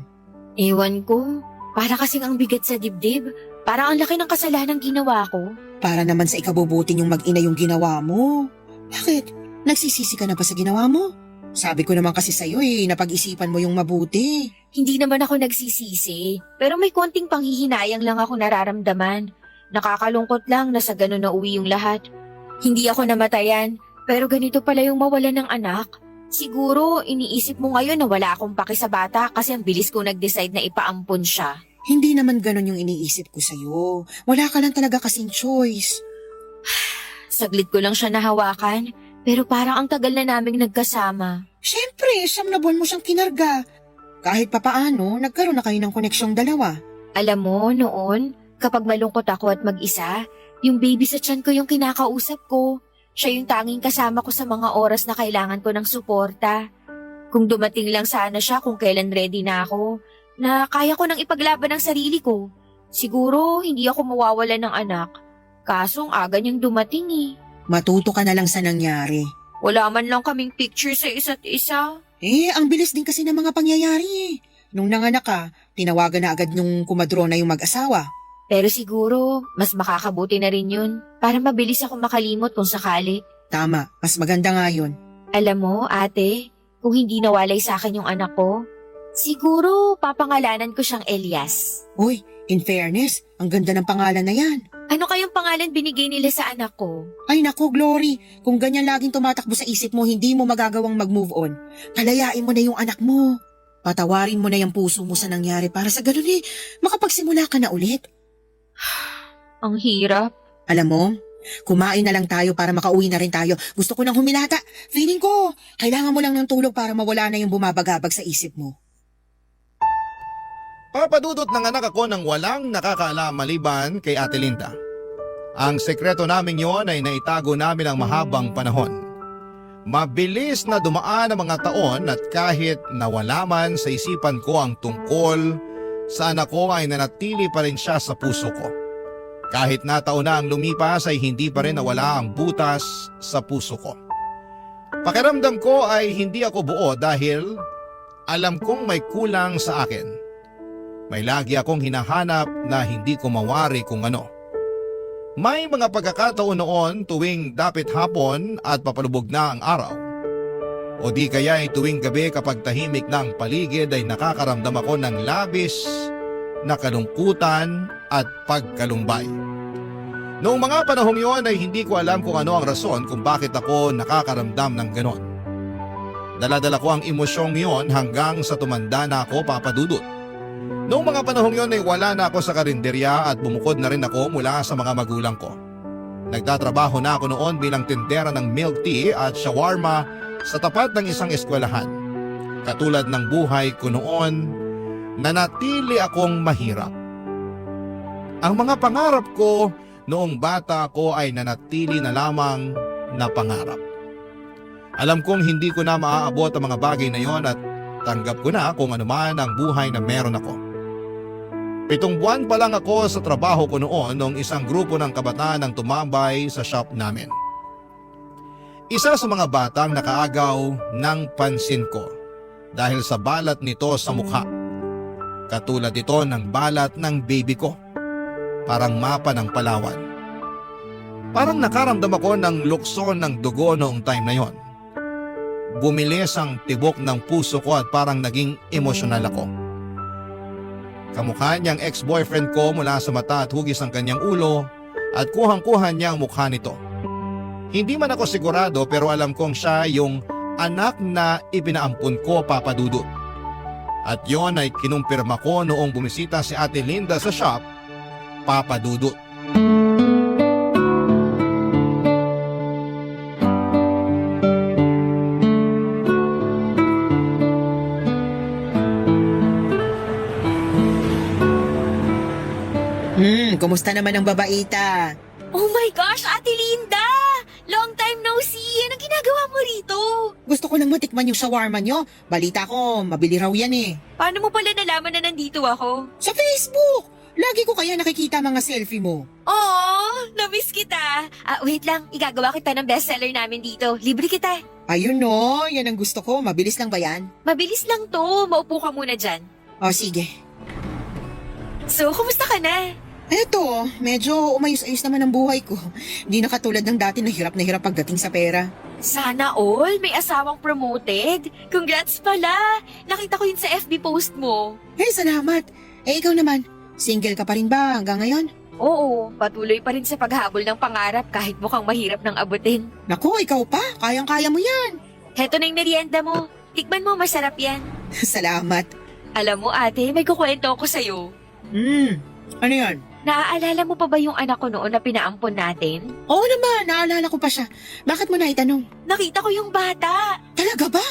Ewan ko, para kasing ang bigat sa dibdib. Parang ang laki ng kasalanan ginawa ko. Para naman sa ikabubuti yung mag-ina yung ginawa mo. Bakit? Nagsisisi ka na ba sa ginawa mo? Sabi ko naman kasi sa'yo napag-isipan mo yung mabuti. Hindi naman ako nagsisisi, pero may konting panghihinayang lang ako nararamdaman. Nakakalungkot lang na sa ganun na uwi yung lahat. Hindi ako namatayan, pero ganito pala yung mawalan ng anak. Siguro, iniisip mo ngayon na wala akong paki sa bata kasi ang bilis ko nag-decide na ipaampon siya. Hindi naman ganun yung iniisip ko sa'yo. Wala ka lang talaga kasing choice. Saglit ko lang siya nahawakan, pero parang ang tagal na naming nagkasama. Siyempre, 9 na buwan mo siyang kinarga. Kahit papaano, nagkaroon na kayo ng koneksyong dalawa. Alam mo, noon, kapag malungkot ako at mag-isa, yung baby sa tiyan ko yung kinakausap ko. Siya yung tanging kasama ko sa mga oras na kailangan ko ng suporta. Kung dumating lang sana siya kung kailan ready na ako, na kaya ko nang ipaglaban ang sarili ko, siguro hindi ako mawawala ng anak. Kaso ang aga niyang dumating eh. Matuto ka na lang sa nangyari. Wala man lang kaming picture sa isa't isa. Ang bilis din kasi ng mga pangyayari. Nung nanganak ka, tinawagan na agad nung kumadrona yung mag-asawa. Pero siguro, mas makakabuti na rin yun para mabilis ako makalimot kung sakali. Tama, mas maganda nga yun. Alam mo, ate, kung hindi nawalay sa akin yung anak ko, siguro papangalanan ko siyang Elias. Uy, in fairness, ang ganda ng pangalan na yan. Ano kayong pangalan binigay nila sa anak ko? Ay naku, Glory, kung ganyan laging tumatakbo sa isip mo, hindi mo magagawang mag-move on. Palayain mo na yung anak mo. Patawarin mo na yung puso mo sa nangyari para sa ganun makapagsimula ka na ulit. Ang hirap. Alam mo, kumain na lang tayo para makauwi na rin tayo. Gusto ko nang humilata. Feeling ko, kailangan mo lang ng tulog para mawala na yung bumabagabag sa isip mo. Papadudot ng anak ako nang walang nakakaalam maliban kay Ate Linda. Ang sekreto namin yon ay naitago namin ang mahabang panahon. Mabilis na dumaan ang mga taon at kahit nawala man sa isipan ko ang tungkol sa anak ko ay nanatili pa rin siya sa puso ko. Kahit na taon na ang lumipas ay hindi pa rin nawala ang butas sa puso ko. Pakiramdam ko ay hindi ako buo dahil alam kong may kulang sa akin. May lagi akong hinahanap na hindi ko mawari kung ano. May mga pagkakataon noon tuwing dapit hapon at papalubog na ang araw. O di kaya ay tuwing gabi kapag tahimik na ang paligid ay nakakaramdam ako ng labis na kalungkutan at pagkalumbay. Noong mga panahong yon ay hindi ko alam kung ano ang rason kung bakit ako nakakaramdam ng ganon. Daladala ko ang emosyong yon hanggang sa tumanda na ako, Papa Dudut. Noong mga panahong yon ay wala na ako sa karinderya at bumukod na rin ako mula sa mga magulang ko. Nagtatrabaho na ako noon bilang tindera ng milk tea at shawarma sa tapat ng isang eskwelahan. Katulad ng buhay ko noon, nanatili akong mahirap. Ang mga pangarap ko noong bata ko ay nanatili na lamang na pangarap. Alam kong hindi ko na maaabot ang mga bagay na yon at tanggap ko na kung anuman ang buhay na meron ako. 7 buwan pa lang ako sa trabaho ko noon nung isang grupo ng kabataan ang tumambay sa shop namin. Isa sa mga batang nakaagaw ng pansin ko dahil sa balat nito sa mukha. Katulad ito ng balat ng baby ko. Parang mapa ng Palawan. Parang nakaramdam ako ng lukso ng dugo noong time na yon. Bumilis ang tibok ng puso ko at parang naging emosyonal ako. Kamukha niyang ex-boyfriend ko mula sa mata at hugis ng kanyang ulo at kuhang-kuha niya ang mukha nito. Hindi man ako sigurado pero alam kong siya yung anak na ipinaampun ko, Papa Dudut. At yon ay kinumpirma ko noong bumisita si Ate Linda sa shop, Papa Dudut. Kumusta naman ang babaita? Oh my gosh, Ate Linda! Long time no see! Anong ginagawa mo rito? Gusto ko lang matikman yung shawarma nyo. Balita ko, mabili raw yan eh. Paano mo pala nalaman na nandito ako? Sa Facebook! Lagi ko kaya nakikita mga selfie mo. Oh, na-miss kita. Wait lang, igagawa kita ng bestseller namin dito. Libre kita. Ayun no, yan ang gusto ko. Mabilis lang ba yan? Mabilis lang to. Maupo ka muna dyan. O sige. So, kumusta ka na? Eto, medyo umayos-ayos naman ang buhay ko. Di na katulad ng dati na hirap pagdating sa pera. Sana all, may asawang promoted. Congrats pala. Nakita ko yun sa FB post mo. Salamat. Ikaw naman, single ka pa rin ba hanggang ngayon? Oo, patuloy pa rin sa paghabol ng pangarap kahit mukhang mahirap ng abutin. Naku, ikaw pa. Kayang-kaya mo yan. Heto na yung merienda mo. Tikman mo, masarap yan. Salamat. Alam mo ate, may kukwento ako sa'yo. Ano yan? Naaalala mo pa ba yung anak ko noon na pinaampon natin? Oo naman, naalala ko pa siya. Bakit mo naitanong? Nakita ko yung bata. Talaga ba?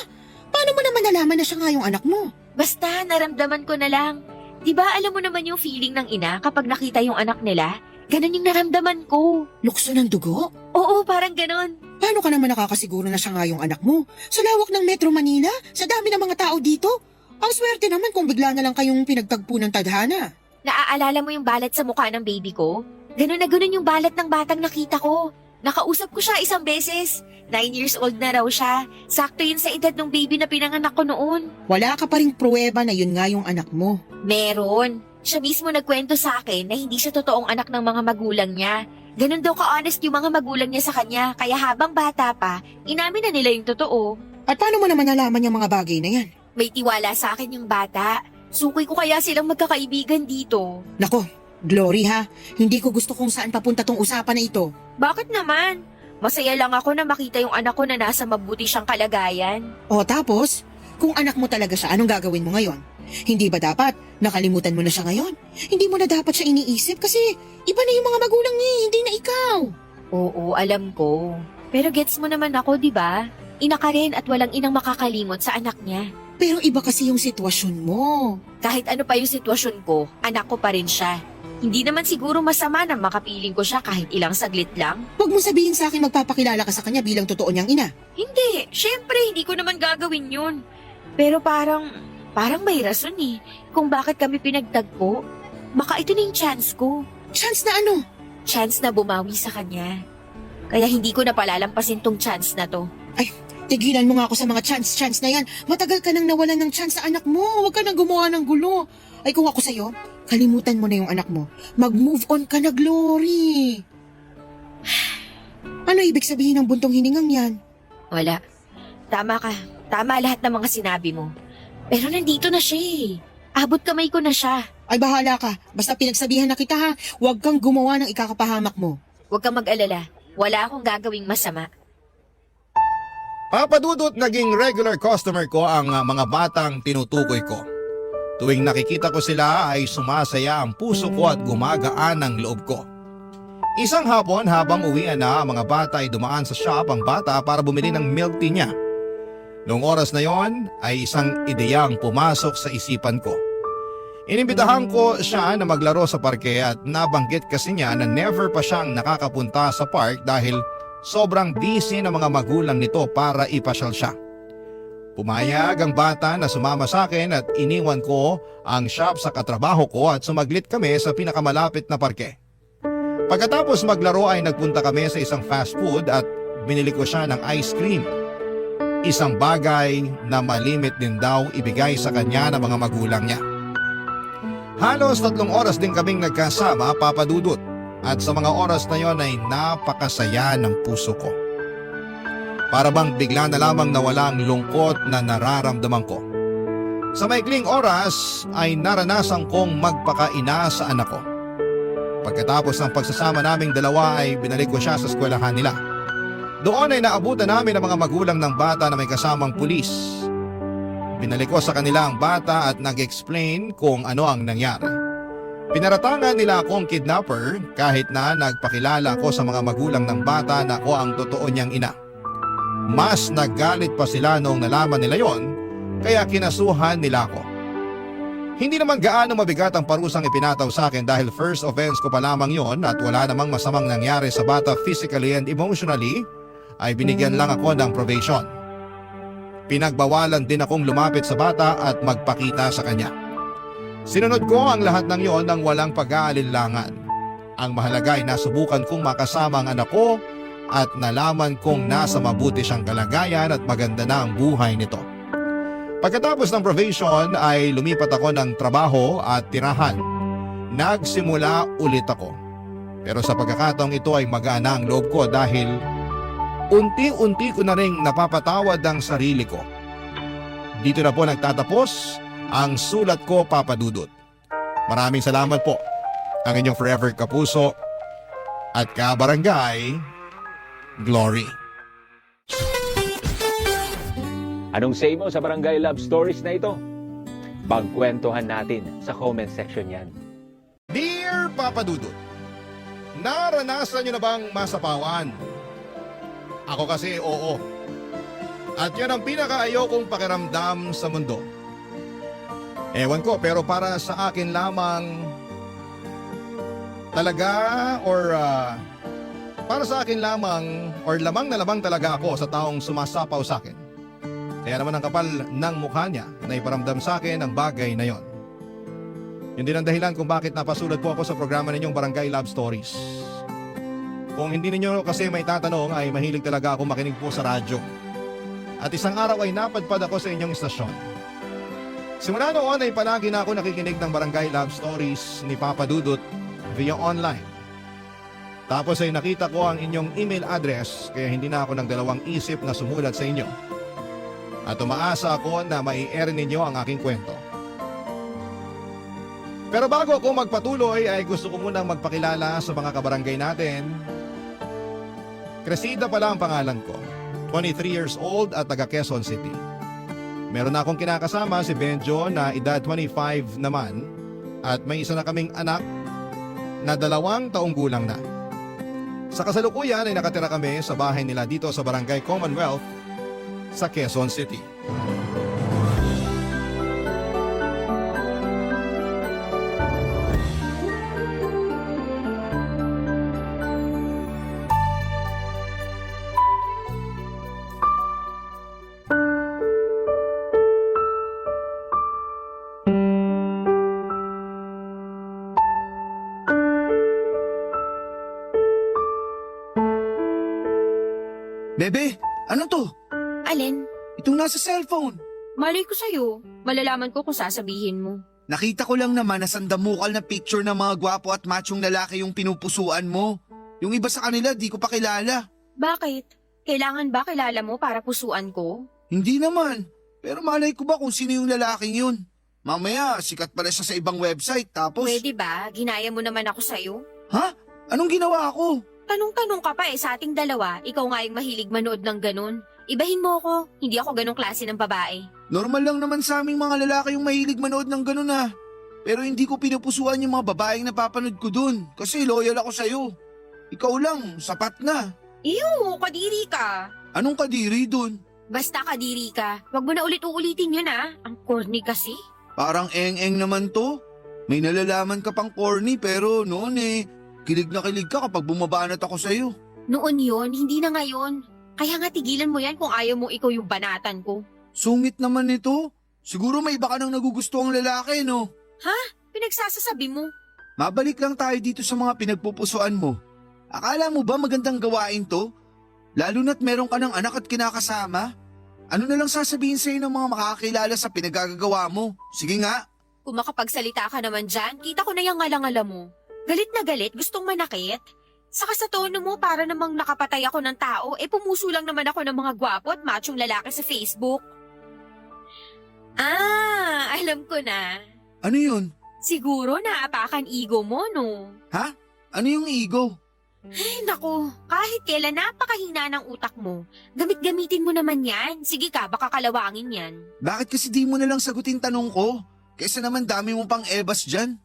Paano mo naman nalaman na siya nga yung anak mo? Basta naramdaman ko na lang. Diba alam mo naman yung feeling ng ina kapag nakita yung anak nila? Ganon yung naramdaman ko. Lukso ng dugo? Oo, parang ganon. Paano ka naman nakakasiguro na siya nga yung anak mo? Sa lawak ng Metro Manila? Sa dami ng mga tao dito? Ang swerte naman kung bigla na lang kayong pinagtagpo ng tadhana. Naaalala mo yung balat sa mukha ng baby ko? Ganon na ganon yung balat ng batang nakita ko. Nakausap ko siya isang beses. 9 years old na raw siya. Sakto yun sa edad ng baby na pinanganak ko noon. Wala ka pa ring pruweba na yun nga yung anak mo. Meron. Siya mismo nagkwento sa akin na hindi siya totoong anak ng mga magulang niya. Ganon daw ka-honest yung mga magulang niya sa kanya. Kaya habang bata pa, inamin na nila yung totoo. At paano mo naman nalaman yung mga bagay na yan? May tiwala sa akin yung bata. Sukoy ko kaya silang magkakaibigan dito. Nako, Glory ha, hindi ko gusto kung saan papunta tong usapan na ito. Bakit naman? Masaya lang ako na makita yung anak ko na nasa mabuti siyang kalagayan. O tapos, kung anak mo talaga siya, anong gagawin mo ngayon? Hindi ba dapat nakalimutan mo na siya ngayon? Hindi mo na dapat siya iniisip kasi iba na yung mga magulang niya, hindi na ikaw. Oo, alam ko. Pero gets mo naman ako, di ba? Ina ka rin at walang inang makakalimot sa anak niya. Pero iba kasi yung sitwasyon mo. Kahit ano pa yung sitwasyon ko, anak ko pa rin siya. Hindi naman siguro masama na makapiling ko siya kahit ilang saglit lang. Huwag mo sabihin sa akin magpapakilala ka sa kanya bilang totoo niyang ina. Hindi, syempre hindi ko naman gagawin yun. Pero parang may rason eh. Kung bakit kami pinagtagpo, baka ito na yung chance ko. Chance na ano? Chance na bumawi sa kanya. Kaya hindi ko na palalampasin tong chance na to. Tigilan mo nga ako sa mga chance na yan. Matagal ka nang nawalan ng chance sa anak mo. Huwag ka nang gumawa ng gulo. Ay kung ako sa'yo, kalimutan mo na yung anak mo. Mag-move on ka na, Glory. Ano ibig sabihin ng buntong hiningang yan? Wala. Tama ka. Tama lahat ng mga sinabi mo. Pero nandito na siya eh. Abot kamay ko na siya. Ay bahala ka, basta pinagsabihan na kita ha, huwag kang gumawa ng ikakapahamak mo. Huwag kang mag-alala. Wala akong gagawing masama. Papa Dudut, naging regular customer ko ang mga batang tinutukoy ko. Tuwing nakikita ko sila ay sumasaya ang puso ko at gumagaan ang loob ko. Isang hapon habang uwian na ang mga bata ay dumaan sa shop ang bata para bumili ng milk tea niya. Noong oras na yon ay isang ideyang pumasok sa isipan ko. Inimbitahan ko siya na maglaro sa parke at nabanggit kasi niya na never pa siyang nakakapunta sa park dahil sobrang busy ng mga magulang nito para ipasyal siya. Pumayag ang bata na sumama sa akin at iniwan ko ang shop sa katrabaho ko at sumaglit kami sa pinakamalapit na parke. Pagkatapos maglaro ay nagpunta kami sa isang fast food at binili ko siya ng ice cream. Isang bagay na malimit din daw ibigay sa kanya ng mga magulang niya. Halos 3 oras din kaming nagkasama, Papa Dudut. At sa mga oras na yon ay napakasaya ng puso ko. Para bang bigla na lamang nawala ang lungkot na nararamdaman ko. Sa maikling oras ay naranasan kong magpakaina sa anak ko. Pagkatapos ng pagsasama naming dalawa ay binalik ko siya sa eskwelahan nila. Doon ay naabutan namin ang mga magulang ng bata na may kasamang pulis. Binalik ko sa kanila ang bata at nag-explain kung ano ang nangyari. Pinaratangan nila akong kidnapper kahit na nagpakilala ko sa mga magulang ng bata na ako ang totoo niyang ina. Mas naggalit pa sila noong nalaman nila yon, kaya kinasuhan nila ako. Hindi naman gaano mabigat ang parusang ipinataw sa akin dahil first offense ko pa lamang yon at wala namang masamang nangyari sa bata physically and emotionally, ay binigyan lang ako ng probation. Pinagbawalan din akong lumapit sa bata at magpakita sa kanya. Sinunod ko ang lahat ng yon nang walang pag-aalinlangan. Ang mahalaga ay nasubukan kong makasama ang anak ko at nalaman kong nasa mabuti siyang kalagayan at maganda na ang buhay nito. Pagkatapos ng probation ay lumipat ako ng trabaho at tirahan. Nagsimula ulit ako. Pero sa pagkakataong ito ay magaan na ang loob ko dahil unti-unti ko na ring napapatawad ang sarili ko. Dito na po nagtatapos ang sulat ko, Papa Dudut. Maraming salamat po. Ang inyong forever kapuso at kabarangay, Glory. Anong say mo sa Barangay Love Stories na ito? Pagkwentuhan natin sa comment section yan. Dear Papa Dudut, naranasan niyo na bang masapawan? Ako kasi oo. At yan ang pinakaayokong pakiramdam sa mundo. Ewan ko, pero para sa akin lamang talaga para sa akin lamang lamang na lamang talaga ako sa taong sumasapaw sa akin. Kaya naman ang kapal ng mukha niya na iparamdam sa akin ang bagay na yon. Yun din ang dahilan kung bakit napasulat po ako sa programa ninyong Barangay Love Stories. Kung hindi ninyo kasi may tatanong ay mahilig talaga ako makinig po sa radyo. At isang araw ay napadpad ako sa inyong istasyon. Simula noon ay palagi na ako nakikinig ng Barangay Love Stories ni Papa Dudut via online. Tapos ay nakita ko ang inyong email address kaya hindi na ako nagdalawang isip na sumulat sa inyo. At umaasa ako na mai-air ninyo ang aking kwento. Pero bago ako magpatuloy ay gusto ko munang magpakilala sa mga kabarangay natin. Crescida pala ang pangalan ko. 23 years old at taga Quezon City. Meron na akong kinakasama si Benjo na edad 25 naman at may isa na kaming anak na 2 taong gulang na. Sa kasalukuyan ay nakatira kami sa bahay nila dito sa Barangay Commonwealth sa Quezon City. Bebe, ano to? Alin? Itong nasa cellphone. Malay ko sa'yo. Malalaman ko kung sasabihin mo. Nakita ko lang naman na sandamukal na picture ng mga gwapo at machong lalaki yung pinupusuan mo. Yung iba sa kanila di ko pa kilala. Bakit? Kailangan ba kilala mo para pusuan ko? Hindi naman. Pero malay ko ba kung sino yung lalaking yun? Mamaya, sikat pala siya sa ibang website tapos... Pwede ba? Ginaya mo naman ako sa'yo. Ha? Anong ginawa ko? Tanong-tanong ka pa sa ating dalawa. Ikaw nga yung mahilig manood ng ganun. Ibahin mo ako. Hindi ako ganong klase ng babae. Normal lang naman sa aming mga lalaki yung mahilig manood ng ganun ah. Pero hindi ko pinupusuan yung mga babaeng napapanood ko dun. Kasi loyal ako sa'yo. Ikaw lang, sapat na. Ew, kadiri ka. Anong kadiri dun? Basta kadiri ka. Huwag mo na ulit-uulitin yun Ang corny kasi. Parang eng-eng naman to. May nalalaman ka pang corny pero noon kilig na kilig ka kapag bumabanat ako sa'yo. Noon yon, hindi na ngayon. Kaya nga tigilan mo yan kung ayaw mo ikaw yung banatan ko. Sungit naman nito. Siguro may iba ka nang nagugustuhang lalaki, no? Pinagsasasabi mo. Mabalik lang tayo dito sa mga pinagpupusuan mo. Akala mo ba magandang gawain to? Lalo na't meron ka ng anak at kinakasama? Ano na lang sasabihin sa'yo ng mga makakakilala sa pinagagagawa mo? Sige nga. Kung makapagsalita ka naman dyan, kita ko na yung ngalangala mo. Galit na galit, gustong manakit. Saka sa tono mo, para namang nakapatay ako ng tao, pumuso lang naman ako ng mga gwapo at machong lalaki sa Facebook. Alam ko na. Ano yun? Siguro naapakan ego mo, no? Ha? Ano yung ego? Ay, naku, kahit kailan napakahina ng utak mo. Gamit-gamitin mo naman yan. Sige ka, baka kalawangin yan. Bakit kasi di mo na lang sagutin tanong ko? Kesa naman dami mo pang ebas dyan.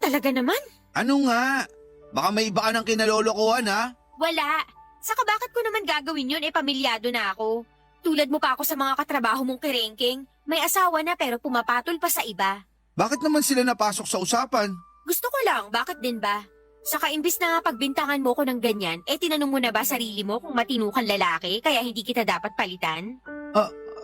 Talaga naman? Ano nga? Baka may iba ka ng kinalolokohan ha? Wala. Saka bakit ko naman gagawin yun? Pamilyado na ako. Tulad mo pa ako sa mga katrabaho mong kirengking. May asawa na pero pumapatol pa sa iba. Bakit naman sila napasok sa usapan? Gusto ko lang, bakit din ba? Saka imbis na pagbintangan mo ko ng ganyan, tinanong mo na ba sarili mo kung matino kang lalaki kaya hindi kita dapat palitan?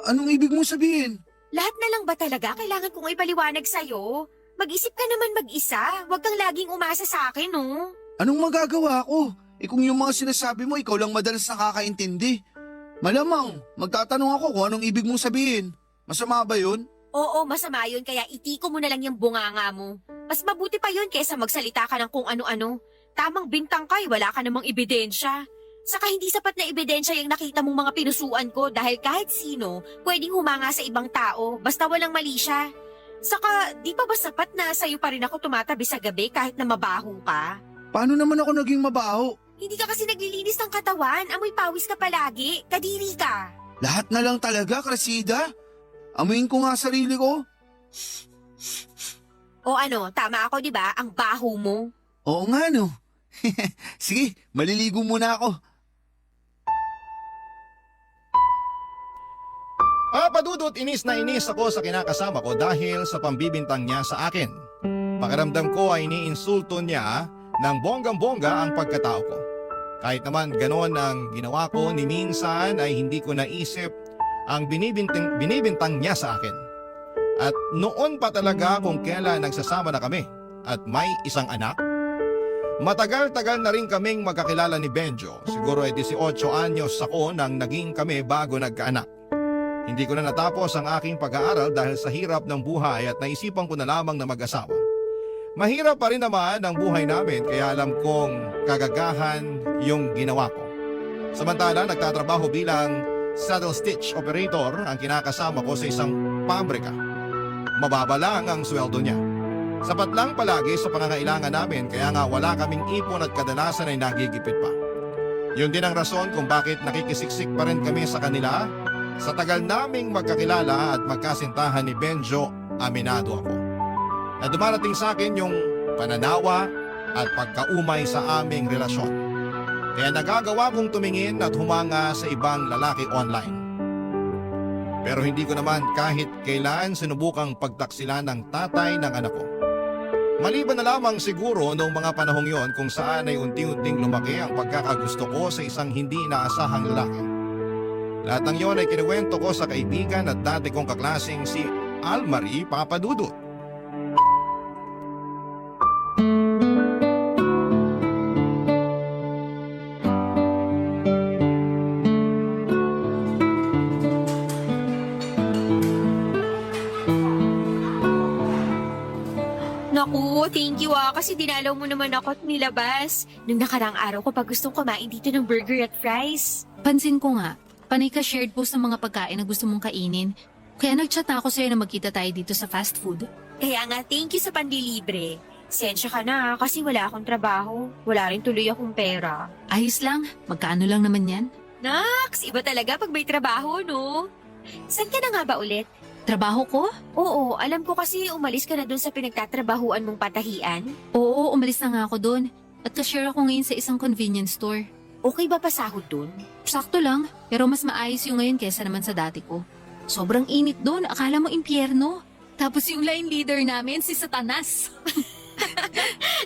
Anong ibig mo sabihin? Lahat na lang ba talaga kailangan kong ipaliwanag sa'yo? Mag-isip ka naman mag-isa. Huwag kang laging umasa sa akin, no? Anong magagawa ko? Kung yung mga sinasabi mo, ikaw lang madalas nakakaintindi. Malamang, magtatanong ako kung anong ibig mong sabihin. Masama ba yun? Oo, masama yun kaya itiko mo na lang yung bunganga mo. Mas mabuti pa yun kaysa magsalita ka ng kung ano-ano. Tamang bintang kay, wala ka namang ebidensya. Saka hindi sapat na ebidensya yung nakita mong mga pinusuan ko dahil kahit sino pwedeng humanga sa ibang tao basta walang mali siya. Saka di pa ba sapat na sa'yo pa rin ako tumatabi sa gabi kahit na mabaho ka? Paano naman ako naging mabaho? Hindi ka kasi naglilinis ng katawan, amoy pawis ka palagi, kadiri ka. Lahat na lang talaga, Cressida. Amuin ko nga sarili ko. O ano, tama ako di ba? Ang baho mo. Oo nga no. Sige, maliligo muna ako. Padudot, inis na inis ako sa kinakasama ko dahil sa pambibintang niya sa akin. Pakiramdam ko ay iniinsulto niya ng bonggang-bongga ang pagkatao ko. Kahit naman ganon ang ginawa ko, ni minsan ay hindi ko naisip ang binibintang niya sa akin. At noon pa talaga kung kailan nagsasama na kami at may isang anak. Matagal-tagal na rin kaming magkakilala ni Benjo. Siguro ay 18 anyos ako nang naging kami bago nagkaanak. Hindi ko na natapos ang aking pag-aaral dahil sa hirap ng buhay at naisipan ko na lamang na mag-asawa. Mahirap pa rin naman ang buhay namin kaya alam kong kagagahan yung ginawa ko. Samantala, nagtatrabaho bilang saddle stitch operator ang kinakasama ko sa isang pabrika. Mababa lang ang sweldo niya. Sapat lang palagi sa pangangailangan namin kaya nga wala kaming ipon at kadalasan ay nagigipit pa. Yun din ang rason kung bakit nakikisiksik pa rin kami sa kanila. Sa tagal naming magkakilala at magkasintahan ni Benjo, aminado ako. Na dumarating sa akin yung pananawa at pagkaumay sa aming relasyon. Kaya nagagawa kong tumingin at humanga sa ibang lalaki online. Pero hindi ko naman kahit kailan sinubukang pagtaksilan ng tatay ng anak ko. Maliban na lamang siguro noong mga panahong yon kung saan ay unti-unting lumaki ang pagkakagusto ko sa isang hindi inaasahang lalaki. Lahat ng yon ay kinuwento ko sa kaibigan at dati kong kaklaseng si Almarie Papadudut. Naku, thank you kasi dinalaw mo naman ako at nilabas. Nung nakarang araw ko pa gustong kumain dito ng burger at fries. Pansin ko nga, panay ka shared post ng mga pagkain na gusto mong kainin. Kaya nag-chat na ako sa'yo na magkita tayo dito sa fast food. Kaya nga, thank you sa pandilibre. Sensya ka na kasi wala akong trabaho. Wala rin tuloy akong pera. Ayos lang, magkano lang naman yan? Naks, iba talaga pag may trabaho, no? Saan ka na nga ba ulit? Trabaho ko? Oo, alam ko kasi umalis ka na dun sa pinagtatrabahuan mong patahian. Oo, umalis na nga ako doon. At ka-share ako ngayon sa isang convenience store. Okay ba pasahod dun? Sakto lang, pero mas maayos yung ngayon kesa naman sa dati ko. Sobrang init doon, akala mo impyerno. Tapos yung line leader namin, si Satanas.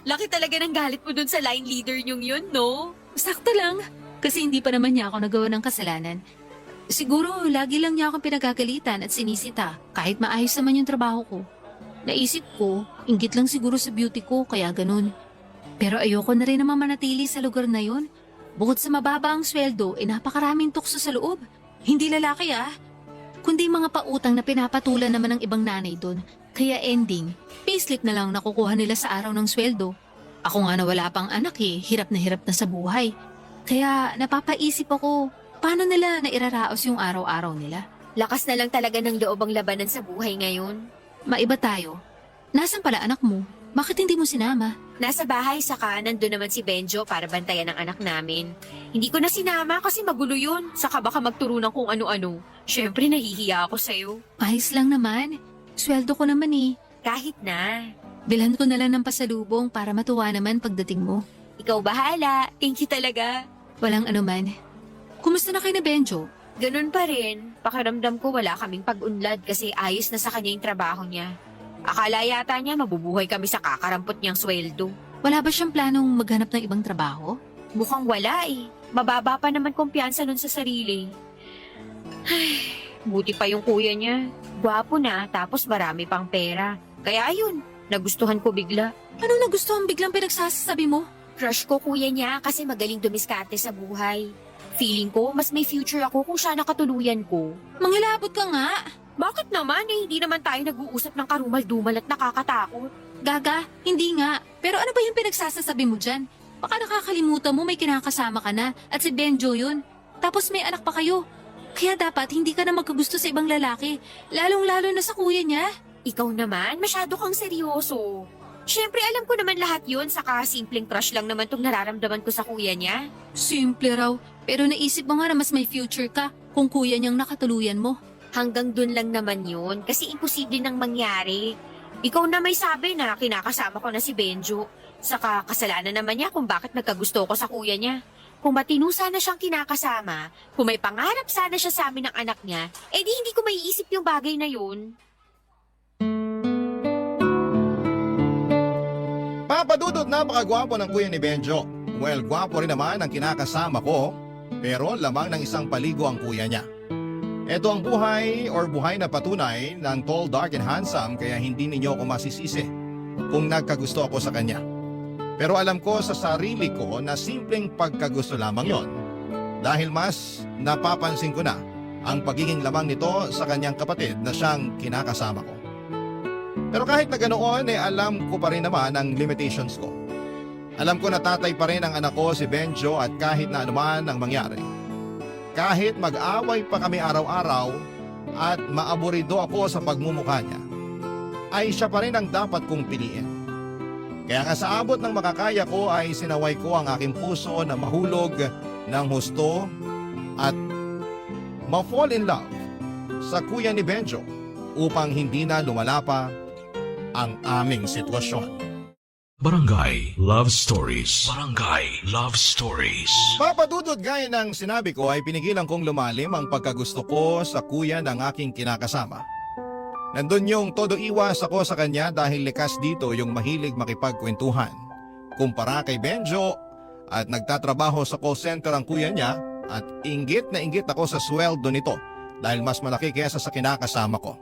Laki talaga ng galit mo dun sa line leader nyong yun, no? Sakto lang, kasi hindi pa naman niya ako nagawa ng kasalanan. Siguro, lagi lang niya akong pinagagalitan at sinisita, kahit maayos naman yung trabaho ko. Naisip ko, inggit lang siguro sa beauty ko, kaya ganun. Pero ayoko na rin naman manatili sa lugar na yun. Bukod sa mababa ang sweldo, napakaraming tukso sa loob. Hindi lalaki kundi mga pautang na pinapatulan naman ng ibang nanay doon. Kaya ending, payslip na lang nakukuha nila sa araw ng sweldo. Ako nga na wala pang anak hirap na sa buhay. Kaya napapaisip ako, paano nila nairaraos yung araw-araw nila? Lakas na lang talaga ng loob ang labanan sa buhay ngayon. Maiba tayo. Nasaan pala anak mo? Bakit hindi mo sinama? Nasa bahay saka nandun naman si Benjo para bantayan ang anak namin. Hindi ko na sinama kasi magulo yun. Saka baka magturo ng kung ano-ano. Siyempre nahihiya ako sa'yo. Ayos lang naman. Sweldo ko naman Kahit na. Bilhan ko na lang ng pasalubong para matuwa naman pagdating mo. Ikaw bahala. Thank you talaga. Walang anuman. Kumusta na kayo na Benjo? Ganun pa rin. Pakiramdam ko wala kaming pag-unlad kasi ayos na sa kanya yung trabaho niya. Akala yata niya mabubuhay kami sa kakarampot niyang sweldo. Wala ba siyang planong maghanap ng ibang trabaho? Mukhang wala Mababa pa naman kumpiyansa nun sa sarili. Ay, buti pa yung kuya niya. Gwapo na tapos marami pang pera. Kaya ayun, nagustuhan ko bigla. Ano nagustuhan biglang pinagsasabi mo? Crush ko kuya niya kasi magaling dumiskarte sa buhay. Feeling ko mas may future ako kung siya nakatuluyan ko. Manghilabot ka nga. Bakit naman hindi naman tayo nag-uusap ng karumal-dumal at nakakatakot? Gaga, hindi nga. Pero ano ba yung pinagsasasabi mo dyan? Baka nakakalimutan mo may kinakasama ka na at si Benjo yun. Tapos may anak pa kayo. Kaya dapat hindi ka na magkagusto sa ibang lalaki. Lalong-lalo na sa kuya niya. Ikaw naman, masyado kang seryoso. Siyempre alam ko naman lahat yun, saka simpleng crush lang naman tong nararamdaman ko sa kuya niya. Simple raw. Pero naisip mo nga na mas may future ka kung kuya niyang nakatuluyan mo. Hanggang dun lang naman yun, kasi imposible nang mangyari. Ikaw na may sabi na kinakasama ko na si Benjo. Saka kasalanan naman niya kung bakit nagkagusto ko sa kuya niya. Kung matino sana siyang kinakasama, kung may pangarap sana siya sa amin ng anak niya, di hindi ko maiisip yung bagay na yun. Papadudod, napakagwapo ng kuya ni Benjo. Well, gwapo rin naman ang kinakasama ko, pero lamang ng isang paligo ang kuya niya. Ito ang buhay na patunay ng tall, dark, and handsome kaya hindi ninyo ako masisisi kung nagkagusto ako sa kanya. Pero alam ko sa sarili ko na simpleng pagkagusto lamang yon. Dahil mas napapansin ko na ang pagiging lamang nito sa kanyang kapatid na siyang kinakasama ko. Pero kahit na ganoon alam ko pa rin naman ang limitations ko. Alam ko na tatay pa rin ang anak ko si Benjo at kahit na anuman ang mangyari. Kahit mag-away pa kami araw-araw at maaburido ako sa pagmumukha niya, ay siya pa rin ang dapat kong piliin. Kaya nga sa abot ng makakaya ko ay sinaway ko ang aking puso na mahulog ng husto at ma-fall in love sa kuya ni Benjo upang hindi na lumala pa ang aming sitwasyon. Barangay Love Stories. Barangay Love Stories. Papadudod gaya ng sinabi ko ay pinigilan kong lumalim ang pagkagusto ko sa kuya ng aking kinakasama. Nandun yung todo iwas ako sa kanya dahil likas dito yung mahilig makipagkwentuhan. Kumpara kay Benjo at nagtatrabaho sa call center ang kuya niya at inggit na inggit ako sa sweldo nito dahil mas malaki kaysa sa kinakasama ko.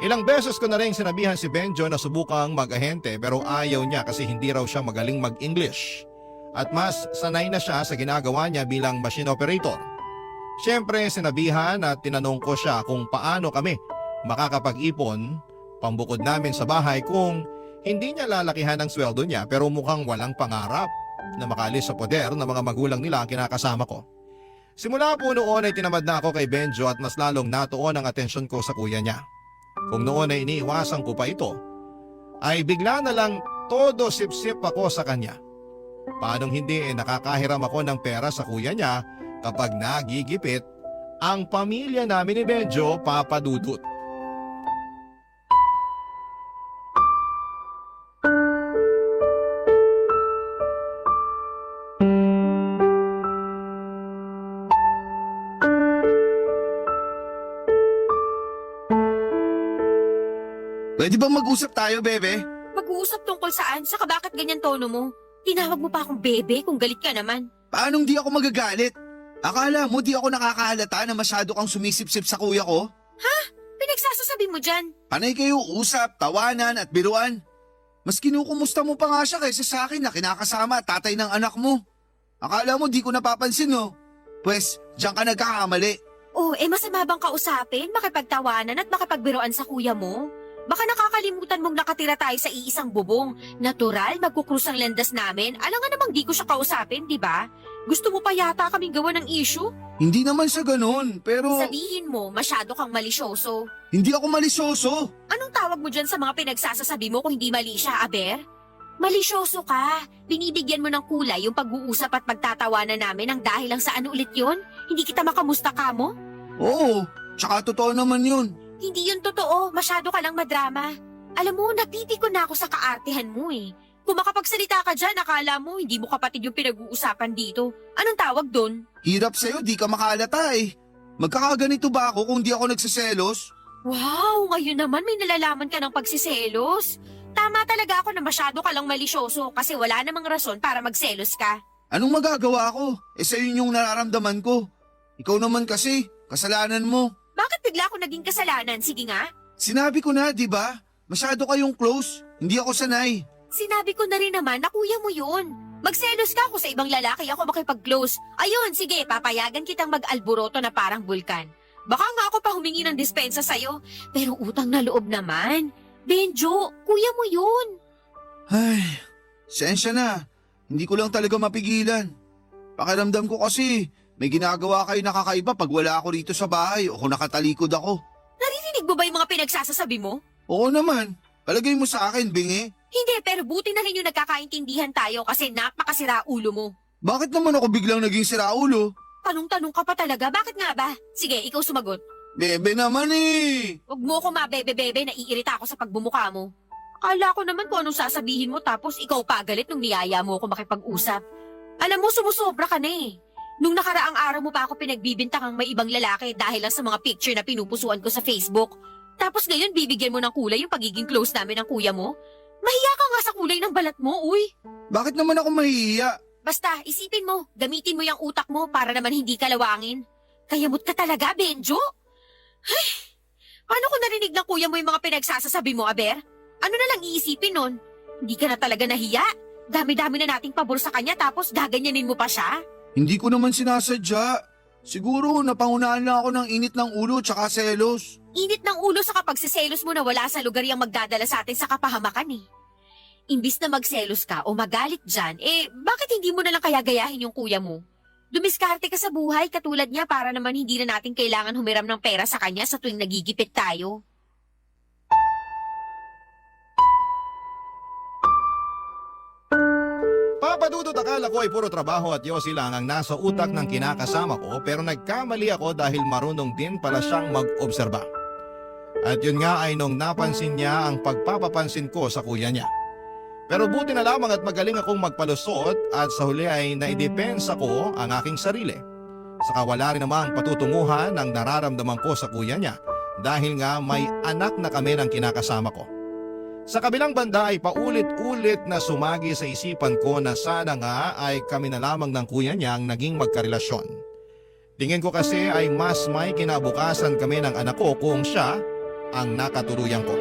Ilang beses ko na rin sinabihan si Benjo na subukang mag-ahente pero ayaw niya kasi hindi raw siya magaling mag-English. At mas sanay na siya sa ginagawa niya bilang machine operator. Siyempre sinabihan at tinanong ko siya kung paano kami makakapag-ipon pambukod namin sa bahay kung hindi niya lalakihan ang sweldo niya pero mukhang walang pangarap na makaalis sa poder ng mga magulang nila ang kinakasama ko. Simula po noon ay tinamad na ako kay Benjo at mas lalong natuon ang atensyon ko sa kuya niya. Kung noon ay iniiwasan ko pa ito, ay bigla na lang todo sip-sip ako sa kanya. Paanong hindi nakakahiram ako ng pera sa kuya niya kapag nagigipit ang pamilya namin ni Benjo, Papa Dudut. Pwede bang mag-usap tayo, bebe? Mag-uusap tungkol saan? Saka bakit ganyan tono mo? Tinawag mo pa akong bebe kung galit ka naman. Paanong di ako magagalit? Akala mo di ako nakakahalata na masyado kang sumisip-sip sa kuya ko? Pinagsasasabi mo dyan. Panay kayo usap, tawanan at biruan. Mas kinukumusta mo pa nga siya kaysa sa akin na kinakasama at tatay ng anak mo. Akala mo di ko napapansin, no? Pwes, diyan ka nagkakamali. Oh, masama bang kausapin, makipagtawanan at makipagbiroan sa kuya mo? Baka nakakalimutan mong nakatira tayo sa iisang bubong. Natural, magkukrus ang landas namin. Alam nga namang di ko siya kausapin, di ba? Gusto mo pa yata kaming gawa ng issue? Hindi naman sa ganun, pero Sabihin mo, masyado kang malisyoso. hindi ako malisyoso. Anong tawag mo dyan sa mga pinagsasasabi mo kung hindi mali siya, Aber? Malisyoso ka. Binibigyan mo ng kulay yung pag-uusap at pagtatawanan namin ang dahil lang sa ano ulit yun? Hindi kita makamusta ka mo? Oo, tsaka totoo naman yun. Hindi yun totoo. Masyado ka lang madrama. Alam mo, napipiko na ako sa kaartehan mo eh. Kung makapagsalita ka dyan, akala mo hindi mo kapatid yung pinag-uusapan dito. Anong tawag doon? Hirap sa'yo, di ka makalata eh. Magkakaganito ba ako kung di ako nagsiselos? Wow, ngayon naman may nalalaman ka ng pagsiselos. Tama talaga ako na masyado ka lang malisyoso kasi wala namang rason para magselos ka. Anong magagawa ko? Sa'yo yung nararamdaman ko. Ikaw naman kasi, kasalanan mo. Bakit bigla ako naging kasalanan? Sige nga. Sinabi ko na, di ba? Masyado kayong close. Hindi ako sanay. Sinabi ko na rin naman na kuya mo yun. Magselos ka ako sa ibang lalaki, ako makipag-close. Ayun, sige, papayagan kitang mag-alboroto na parang bulkan. Baka nga ako pa humingi ng dispensa sa'yo. Pero utang na loob naman. Benjo, kuya mo yun. Ay, sensya na. Hindi ko lang talaga mapigilan. Pakiramdam ko kasi, may ginagawa kayo nakakaiba pag wala ako rito sa bahay o kung nakatalikod ako. Narinig mo ba yung mga pinagsasasabi mo? Oo naman. Palagay mo sa akin, bingi. Hindi, pero buti na rin yung nagkakaintindihan tayo kasi napakasira ulo mo. Bakit naman ako biglang naging siraulo? Tanong-tanong ka pa talaga, bakit nga ba? Sige, ikaw sumagot. Bebe naman eh. Huwag mo ko mabebe-bebe, naiirita ako sa pagbumuka mo. Akala ko naman kung anong sasabihin mo tapos ikaw pa galit nung niyaya mo ako makipag-usap. Alam mo, sumusobra ka na eh. Nung nakaraang araw mo pa ako pinagbibintangang may ibang lalaki dahil lang sa mga picture na pinupusuan ko sa Facebook. Tapos ngayon bibigyan mo ng kulay yung pagiging close namin ng kuya mo? Mahiya ka nga sa kulay ng balat mo, uy. Bakit naman ako mahihiya? Basta, isipin mo, gamitin mo yung utak mo para naman hindi ka lawangin. Kayamot ka talaga, Benjo. Ay, paano kung narinig ng kuya mo yung mga pinagsasasabi mo, Aber? Ano na lang iisipin nun? Hindi ka na talaga nahiya. Dami-dami na nating pabor sa kanya tapos gaganyanin mo pa siya. Hindi ko naman sinasadya. Siguro napangunahan lang ako ng init ng ulo tsaka selos. Init ng ulo sa kapag siselos mo na wala sa lugar yung magdadala sa atin sa kapahamakan eh. Imbis na magselos ka o magalit dyan, bakit hindi mo na lang kaya gayahin yung kuya mo? Dumiskarte ka sa buhay katulad niya para naman hindi na natin kailangan humiram ng pera sa kanya sa tuwing nagigipit tayo. Papadudot akala ko ay puro trabaho at yosi lang ang nasa utak ng kinakasama ko pero nagkamali ako dahil marunong din pala siyang mag-obserba. At yun nga ay nung napansin niya ang pagpapapansin ko sa kuya niya. Pero buti na lamang at magaling akong magpalusot at sa huli ay naidepensa ko ang aking sarili. Saka wala rin namang patutunguhan ang nararamdaman ko sa kuya niya dahil nga may anak na kami ng kinakasama ko. Sa kabilang banda ay paulit-ulit na sumagi sa isipan ko na sana nga ay kami na lamang ng kuya niya ang naging magkarelasyon. Tingin ko kasi ay mas may kinabukasan kami ng anak ko kung siya ang nakatuluyan ko.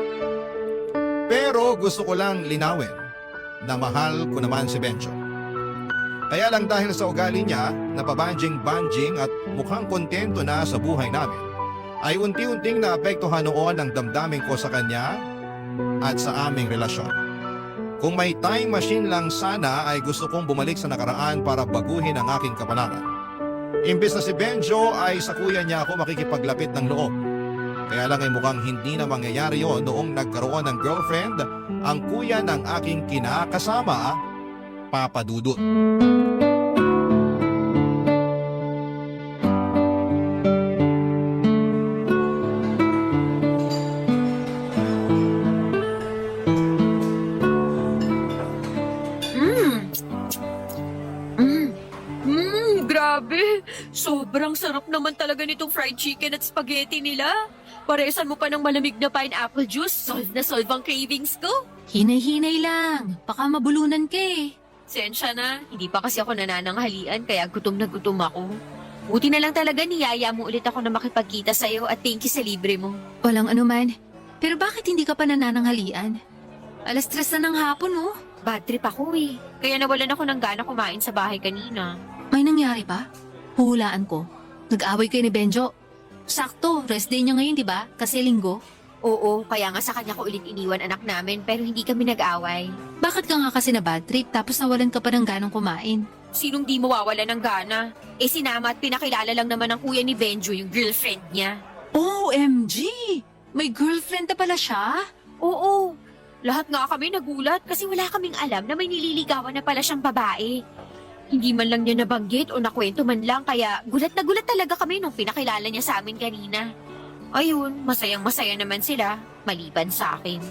Pero gusto ko lang linawin na mahal ko naman si Benjo. Kaya lang dahil sa ugali niya na pabanjing-banjing at mukhang kontento na sa buhay namin, ay unti-unting naapektuhan noon ang damdamin ko sa kanya at sa aming relasyon. Kung may time machine lang sana ay gusto kong bumalik sa nakaraan para baguhin ang aking kapalaran. Imbes na si Benjo ay sa kuya niya ako makikipaglapit ng loob. Kaya lang ay mukhang hindi na mangyayari yon noong nagkaroon ng girlfriend ang kuya ng aking kinakasama, Papa Dudut. Grabe. Sobrang sarap naman talaga nitong fried chicken at spaghetti nila. Paresan mo pa ng malamig na pineapple juice. Solve na solve ang cravings ko. Hinay-hinay lang. Baka mabulunan ka eh. Sensya na, hindi pa kasi ako nanananghalian kaya gutom na gutom ako. Buti na lang talaga niyaya mo ulit ako na makipagkita sa'yo at thank you sa libre mo. Walang anuman. Pero bakit hindi ka pa nanananghalian? 3:00 na ng hapon, oh. Bad trip ako eh. Kaya nawalan ako ng gana kumain sa bahay kanina. May nangyari ba? Huhulaan ko. Nag-away kayo ni Benjo. Sakto, rest day niya ngayon, di ba? Kasi linggo. Oo, kaya nga sa kanya ko ulit iniwan anak namin pero hindi kami nag-away. Bakit ka nga kasi na bad trip tapos nawalan ka pa ng ganong kumain? Sinong di mawawala ng gana? Eh sinama at pinakilala lang naman ng kuya ni Benjo yung girlfriend niya. OMG! May girlfriend na pala siya? Oo, lahat nga kami nagulat kasi wala kaming alam na may nililigawan na pala siyang babae. Hindi man lang niya nabanggit o nakwento man lang kaya gulat na gulat talaga kami nung pinakilala niya sa amin kanina. Ayun, masayang masaya naman sila, maliban sa akin.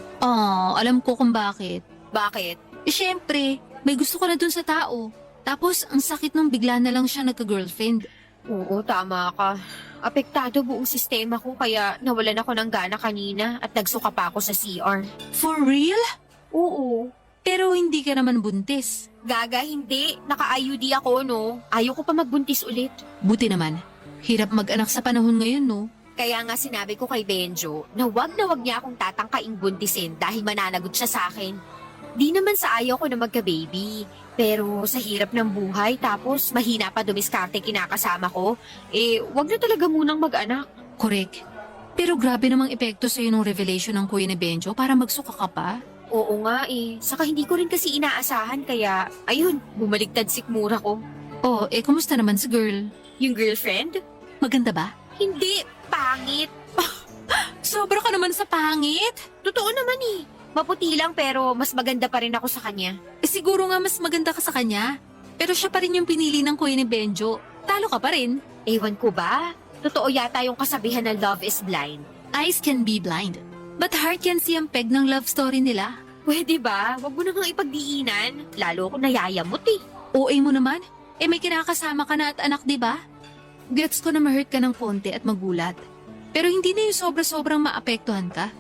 Alam ko kung bakit. Bakit? Eh syempre, may gusto ko na dun sa tao. Tapos ang sakit nung bigla na lang siya nagka-girlfriend. Oo, tama ka. Apektado buong sistema ko kaya nawalan ako ng gana kanina at nagsuka pa ako sa CR. For real? Oo. Pero hindi ka naman buntis. Gaga, hindi. Naka-IUD ako, no? Ayaw ko pa magbuntis ulit. Buti naman. Hirap mag-anak sa panahon ngayon, no? Kaya nga sinabi ko kay Benjo na wag niya akong tatangkaing buntisin dahil mananagot siya sa akin. Di naman sa ayaw ko na magka-baby. Pero sa hirap ng buhay tapos mahina pa dumiskarte kinakasama ko, wag na talaga munang mag-anak. Correct. Pero grabe namang epekto sa'yo nung revelation ng kuya ni Benjo para magsuka ka pa. Oo nga Saka hindi ko rin kasi inaasahan kaya, ayun, bumaligtad sikmura ko. Kumusta naman si girl? Yung girlfriend? Maganda ba? Hindi, pangit. Sobra ka naman sa pangit. Totoo naman Maputi lang pero mas maganda pa rin ako sa kanya. Siguro nga mas maganda ka sa kanya. Pero siya pa rin yung pinili ng kuya ni Benjo. Talo ka pa rin. Ewan ko ba? Totoo yata yung kasabihan na love is blind. Eyes can be blind. But heart can see ang peg ng love story nila. Pwede ba? Huwag mo na nga ipagdiinan. Lalo ako nayayamot OA mo naman. May kinakasama ka na at anak, di ba? Gets ko na ma-hurt ka ng konti at magulat. Pero hindi na yung sobra-sobrang maapektuhan ka.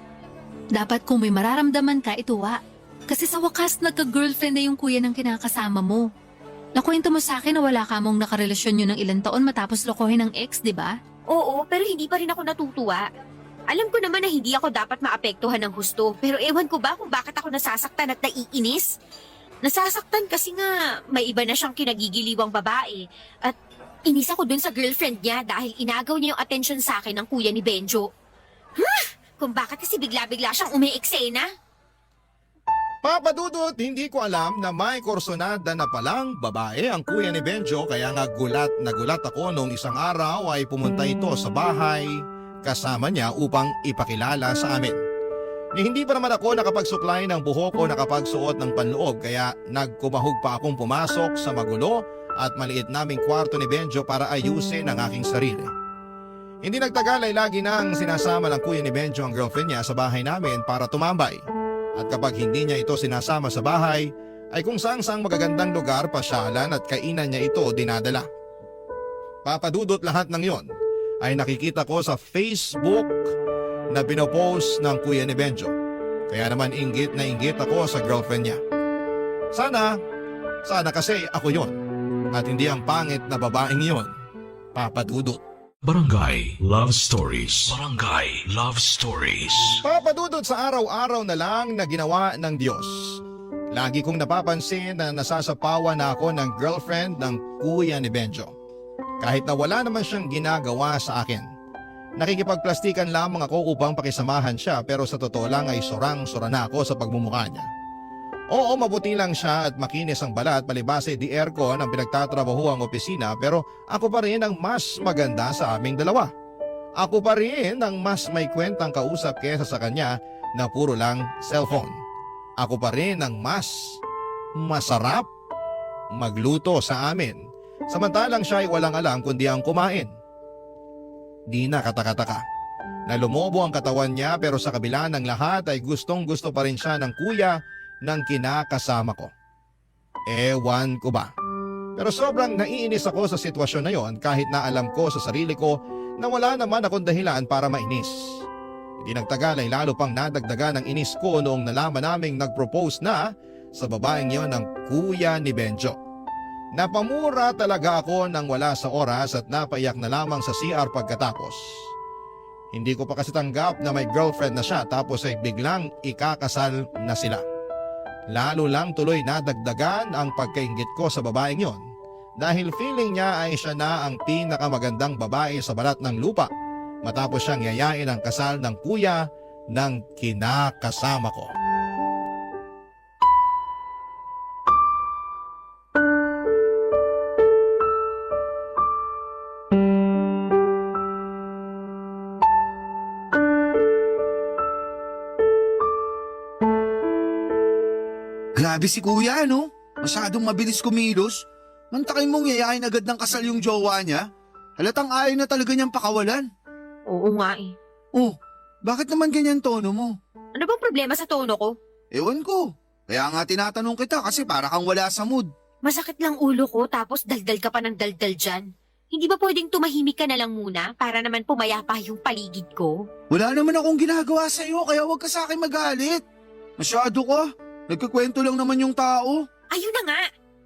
Dapat kung may mararamdaman ka, ituwa. Kasi sa wakas, nagka-girlfriend na yung kuya ng kinakasama mo. Nakwento mo sa akin na wala ka mong nakarelasyon yun ng ilang taon matapos lokohin ng ex, di ba? Oo, pero hindi pa rin ako natutuwa. Alam ko naman na hindi ako dapat maapektuhan ng husto, pero ewan ko ba kung bakit ako nasasaktan at naiinis? Nasasaktan kasi nga may iba na siyang kinagigiliwang babae at inis ako dun sa girlfriend niya dahil inagaw niya yung atensyon sa akin ng kuya ni Benjo. Kung bakit kasi bigla-bigla siyang umiiksena? Papa Dudut, hindi ko alam na may korsonada na palang babae ang kuya ni Benjo kaya nga gulat na gulat ako nung isang araw ay pumunta ito sa bahay kasama niya upang ipakilala sa amin. Hindi pa naman ako nakapagsuklay ng buhok o nakapagsuot ng panloob kaya nagkumahog pa akong pumasok sa magulo at maliit naming kwarto ni Benjo para ayusin ang aking sarili. Hindi nagtagal ay lagi nang sinasama ng kuya ni Benjo ang girlfriend niya sa bahay namin para tumambay. At kapag hindi niya ito sinasama sa bahay, ay kung saang magagandang lugar pasyalan at kainan niya ito dinadala. Papadudot lahat ng yon ay nakikita ko sa Facebook na pinopost ng kuya ni Benjo. Kaya naman inggit na inggit ako sa girlfriend niya. Sana kasi ako yon at hindi ang pangit na babaeng yon. Papadudot. Barangay Love Stories. Barangay Love Stories. Papadudot sa araw-araw na lang na ginawa ng Diyos. Lagi kong napapansin na nasasapawa na ako ng girlfriend ng kuya ni Benjo. Kahit na wala naman siyang ginagawa sa akin. Nakikipagplastikan lamang ako upang pakisamahan siya pero sa totoo lang ay sorang-sora na ako sa pagmumukha niya. Oo, mabuti lang siya at makinis ang balat palibase di aircon ang pinagtatrabaho ang opisina pero ako pa rin ang mas maganda sa aming dalawa. Ako pa rin ang mas may kwentang kausap kesa sa kanya na puro lang cellphone. Ako pa rin ang mas masarap magluto sa amin. Samantalang siya ay walang alam kundi ang kumain. Di na katakataka na lumobo ang katawan niya pero sa kabila ng lahat ay gustong gusto pa rin siya ng kuya ng kinakasama ko. Ewan ko ba. Pero sobrang naiinis ako sa sitwasyon na yon kahit na alam ko sa sarili ko na wala naman akong dahilan para mainis. Hindi nagtagal ay lalo pang nadagdagan ang inis ko noong nalaman naming nag-propose na sa babaeng yon ng kuya ni Benjo. Napamura talaga ako nang wala sa oras at napaiyak na lamang sa CR pagkatapos. Hindi ko pa kasi tanggap na may girlfriend na siya tapos ay biglang ikakasal na sila. Lalo lang tuloy nadagdagan ang pagkaingit ko sa babaeng yon dahil feeling niya ay siya na ang pinakamagandang babae sa balat ng lupa matapos siyang yayain ang kasal ng kuya ng kinakasama ko. Grabe si kuya, no? Masyadong mabilis kumilos. Mantakin mong yayain agad ng kasal yung jowa niya. Halatang ayaw na talaga niyang pakawalan. Oo nga eh. Oh, bakit naman ganyan tono mo? Ano bang problema sa tono ko? Ewan ko. Kaya nga tinatanong kita kasi para kang wala sa mood. Masakit lang ulo ko tapos daldal ka pa ng daldal dyan. Hindi ba pwedeng tumahimik ka na lang muna para naman pumayapa yung paligid ko? Wala naman akong ginagawa sa'yo kaya huwag ka sa akin magalit. Masyado ka. Nagkakwento lang naman yung tao. Ayun na nga.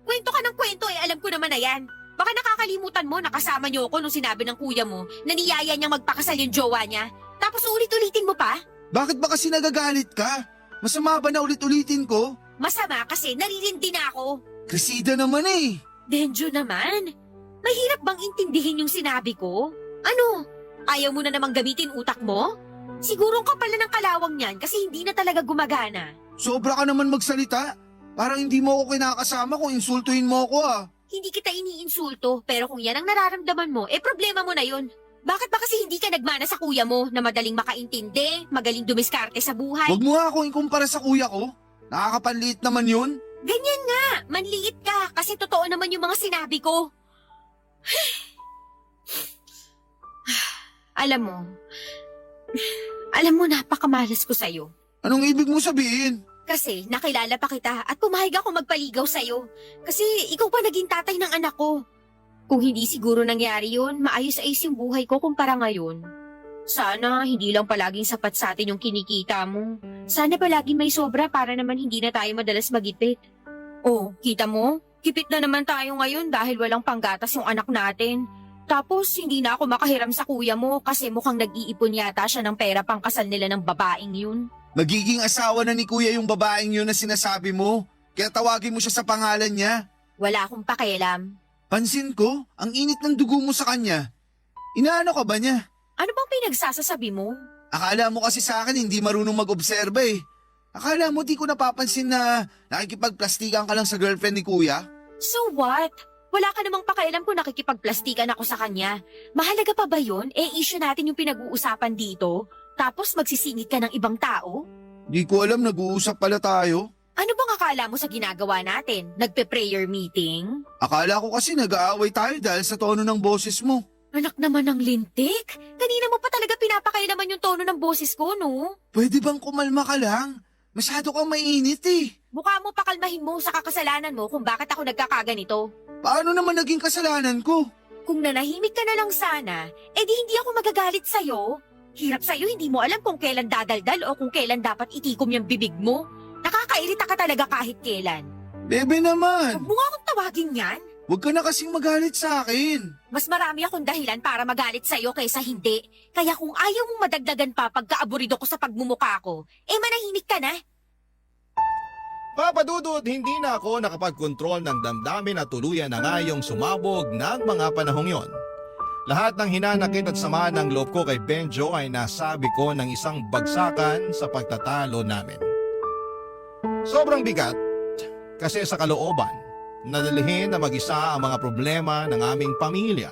Kwento ka ng kwento eh, alam ko naman na yan. Baka nakakalimutan mo, nakasama niyo ako nung sinabi ng kuya mo na niyaya niyang magpakasal yung jowa niya. Tapos ulit-ulitin mo pa? Bakit ba kasi nagagalit ka? Masama ba na ulit-ulitin ko? Masama kasi naririndi na ako. Krisida naman eh. Benjo naman. Mahirap bang intindihin yung sinabi ko? Ano? Ayaw mo na namang gamitin utak mo? Siguro ka pala ng kalawang niyan kasi hindi na talaga gumagana. Sobra ka naman magsalita. Parang hindi mo ako kinakasama kung insultuhin mo ako ah. Hindi kita iniinsulto, pero kung yan ang nararamdaman mo, problema mo na yun. Bakit ba kasi hindi ka nagmana sa kuya mo na madaling makaintindi, magaling dumiskarte sa buhay? Huwag mo nga akong ikumpara sa kuya ko. Nakakapanliit naman yun. Ganyan nga, manliit ka kasi totoo naman yung mga sinabi ko. Alam mo napakamalas ko sa'yo. Anong ibig mo sabihin? Kasi nakilala pa kita at pumayag ako magpaligaw sa'yo. Kasi ikaw pa naging tatay ng anak ko. Kung hindi siguro nangyari yun, maayos-ayos yung buhay ko kumpara ngayon. Sana hindi lang palaging sapat sa atin yung kinikita mo. Sana palaging may sobra para naman hindi na tayo madalas magipit. Oh, kita mo? Kipit na naman tayo ngayon dahil walang panggatas yung anak natin. Tapos hindi na ako makahiram sa kuya mo kasi mukhang nag-iipon yata siya ng pera pang kasal nila ng babaeng yun. Magiging asawa na ni kuya yung babaeng yun na sinasabi mo. Kaya tawagin mo siya sa pangalan niya. Wala akong pakialam. Pansin ko, ang init ng dugo mo sa kanya. Inaano ka ba niya? Ano bang pinagsasasabi mo? Akala mo kasi sa akin hindi marunong mag-obserba eh. Akala mo di ko napapansin na nakikipagplastikan ka lang sa girlfriend ni kuya? So what? Wala ka namang pakialam kung nakikipagplastikan ako sa kanya. Mahalaga pa ba yun? Issue natin yung pinag-uusapan dito. Tapos magsisingit ka ng ibang tao? Di ko alam, nag-uusap pala tayo. Ano bang akala mo sa ginagawa natin? Nagpe-prayer meeting? Akala ko kasi nag-aaway tayo dahil sa tono ng boses mo. Anak naman ng lintik. Kanina mo pa talaga pinapakailaman yung tono ng boses ko, no? Pwede bang kumalma ka lang? Masyado kang mainit eh. Mukha mo pakalmahin mo sa kakasalanan mo kung bakit ako nagkakaganito. Paano naman naging kasalanan ko? Kung nanahimik ka na lang sana, di hindi ako magagalit sa'yo. Hirap sa'yo, hindi mo alam kung kailan dadaldal o kung kailan dapat itikom yung bibig mo. Nakakairita ka talaga kahit kailan. Bebe naman, Huwag mo nga akong tawagin yan. huwag ka na kasing magalit sa akin. Mas marami akong dahilan para magalit sa'yo kaysa hindi. Kaya kung ayaw mong madagdagan pa pagka-aburido ko sa pagmumuka ko, manahimik ka na. Papadudod, hindi na ako nakapag-control ng damdamin at tuluyan na nga yung sumabog ng mga panahong yon. Lahat ng hinanakit at sama ng loob ko kay Benjo ay nasabi ko ng isang bagsakan sa pagtatalo namin. Sobrang bigat kasi sa kalooban, nadalhin na mag-isa ang mga problema ng aming pamilya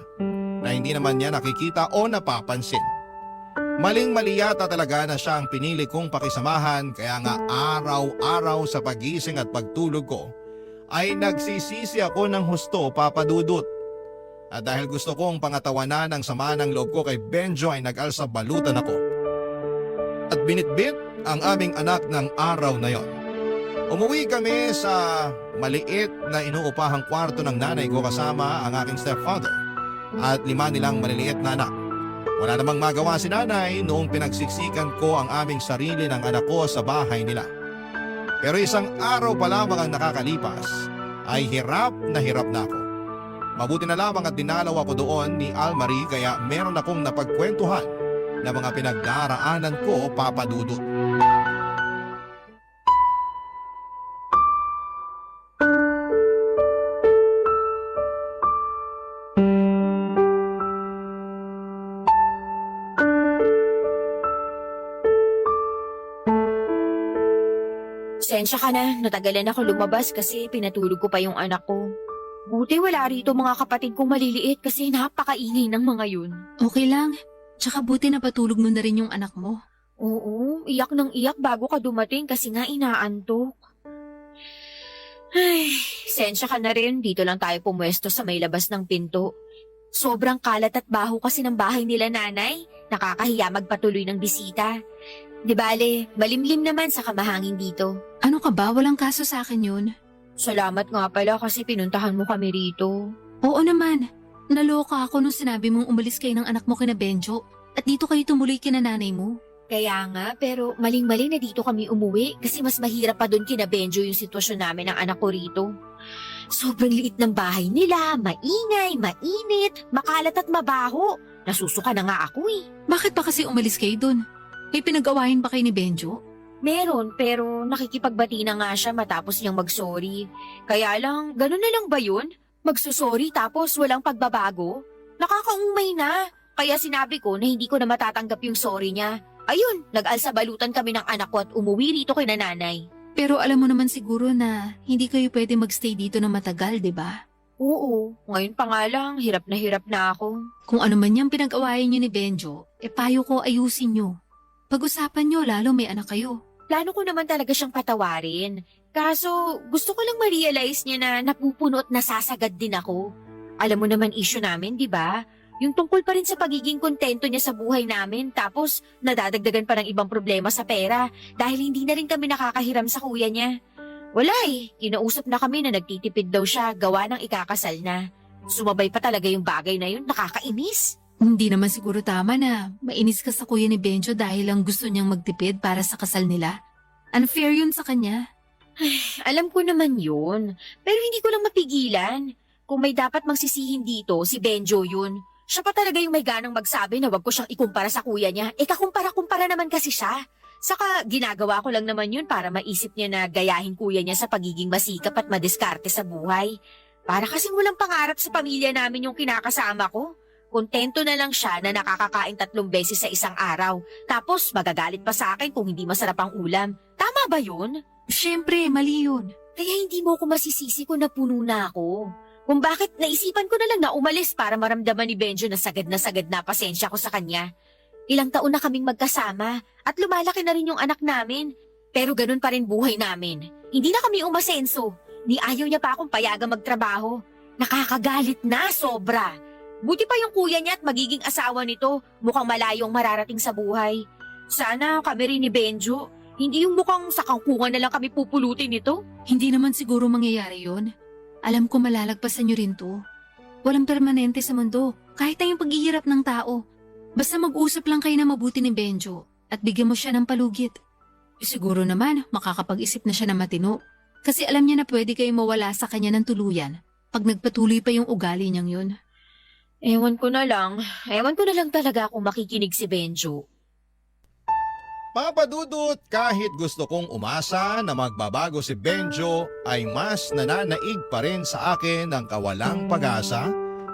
na hindi naman niya nakikita o napapansin. Maling-mali yata talaga na siya ang pinili kong pakisamahan kaya nga araw-araw sa pagising at pagtulog ko ay nagsisisi ako ng husto, Papa Dudut. At dahil gusto kong pangatawanan ang sama ng loob ko kay Benjo ay nag-alsa balutan ako. At binitbit ang aming anak ng araw na yon. Umuwi kami sa maliit na inuupahang kwarto ng nanay ko kasama ang aking stepfather at 5 nilang maliliit na anak. Wala namang magawa si nanay noong pinagsiksikan ko ang aming sarili ng anak ko sa bahay nila. Pero isang araw pa lamang ang nakakalipas ay hirap na ako. Mabuti na lamang at dinalaw ako doon ni Almarie kaya meron akong napagkwentuhan na mga pinagdaraanan ko, Papa Dudut. Sensya ka na, natagalan ako lumabas kasi pinatulog ko pa yung anak ko. Buti wala rito mga kapatid kong maliliit kasi napakaingay ng mga yun. Okay lang. Tsaka buti na patulog mo na rin yung anak mo. Oo, iyak ng iyak bago ka dumating kasi nga inaantok. Ay, sensya ka na rin, dito lang tayo pumwesto sa may labas ng pinto. Sobrang kalat at baho kasi ng bahay nila nanay. Nakakahiya magpatuloy ng bisita. Di bale, malimlim naman sa kamahangin dito. Ano ka ba? Walang kaso sa akin yun. Salamat nga pala kasi pinuntahan mo kami rito. Oo naman. Naloka ako nung sinabi mong umalis kayo ng anak mo kina Benjo at dito kayo tumuloy kina nanay mo. Kaya nga, pero maling-mali na dito kami umuwi kasi mas mahirap pa doon kina Benjo yung sitwasyon namin ng anak ko rito. Sobrang liit ng bahay nila, maingay, mainit, makalat at mabaho. Nasusuka na nga ako eh. Bakit pa kasi umalis kayo dun? May pinag-awayan ba kayo ni Benjo? Meron, pero nakikipagbati na nga siya matapos niyang mag-sorry. Kaya lang, ganun na lang ba yun? Magsusorry tapos walang pagbabago? Nakakaumay na. Kaya sinabi ko na hindi ko na matatanggap yung sorry niya. Ayun, nag-alsa balutan kami ng anak ko at umuwi rito kay nanay. Pero alam mo naman siguro na hindi kayo pwede magstay dito na matagal, di ba? Oo, ngayon pa nga lang, hirap na ako. Kung ano man yung pinag-awayan niyo ni Benjo, payo ko ayusin niyo. Pag-usapan niyo lalo may anak kayo. Plano ko naman talaga siyang patawarin. Kaso, gusto ko lang ma-realize niya na napupuno at nasasagad din ako. Alam mo naman issue namin, di ba? Yung tungkol pa rin sa pagiging kontento niya sa buhay namin tapos nadadagdagan pa ng ibang problema sa pera dahil hindi na rin kami nakakahiram sa kuya niya. Wala eh, kinausap na kami na nagtitipid daw siya gawa ng ikakasal na. Sumabay pa talaga yung bagay na yun, nakakainis. Hindi naman siguro tama na mainis ka sa kuya ni Benjo dahil lang gusto niyang magtipid para sa kasal nila. Unfair yun sa kanya. Alam ko naman yun, pero hindi ko lang mapigilan. Kung may dapat magsisihin dito, si Benjo yun. Siya pa talaga yung may ganang magsabi na wag ko siyang ikumpara sa kuya niya. Kakumpara-kumpara naman kasi siya. Saka ginagawa ko lang naman yun para maisip niya na gayahin kuya niya sa pagiging masikap at madiskarte sa buhay. Para kasing walang pangarap sa pamilya namin yung kinakasama ko. Kontento na lang siya na nakakakain 3 beses sa isang araw. Tapos magagalit pa sa akin kung hindi masarap ang ulam. Tama ba yun? Siyempre, mali yun. Kaya hindi mo ko masisisi kung napuno na ako. Kung bakit naisipan ko na lang na umalis para maramdaman ni Benjo na sagad na pasensya ko sa kanya. Ilang taon na kaming magkasama at lumalaki na rin yung anak namin. Pero ganun pa rin buhay namin. Hindi na kami umasenso. Ni ayaw niya pa akong payagang magtrabaho. Nakakagalit na sobra. Buti pa yung kuya niya at magiging asawa nito. Mukhang malayong mararating sa buhay. Sana kami rin ni Benjo. Hindi yung mukhang sa kangkungan na lang kami pupulutin nito. Hindi naman siguro mangyayari yun. Alam ko malalagpasan niyo rin to. Walang permanente sa mundo, kahit na yung paghihirap ng tao. Basta mag-usap lang kayo na mabuti ni Benjo at bigyan mo siya ng palugit. Siguro naman makakapag-isip na siya na matino. Kasi alam niya na pwede kayo mawala sa kanya ng tuluyan pag nagpatuloy pa yung ugali niyang yun. Ewan ko na lang talaga kung makikinig si Benjo. Papadudot, kahit gusto kong umasa na magbabago si Benjo ay mas nananaig pa rin sa akin ang kawalang pag-asa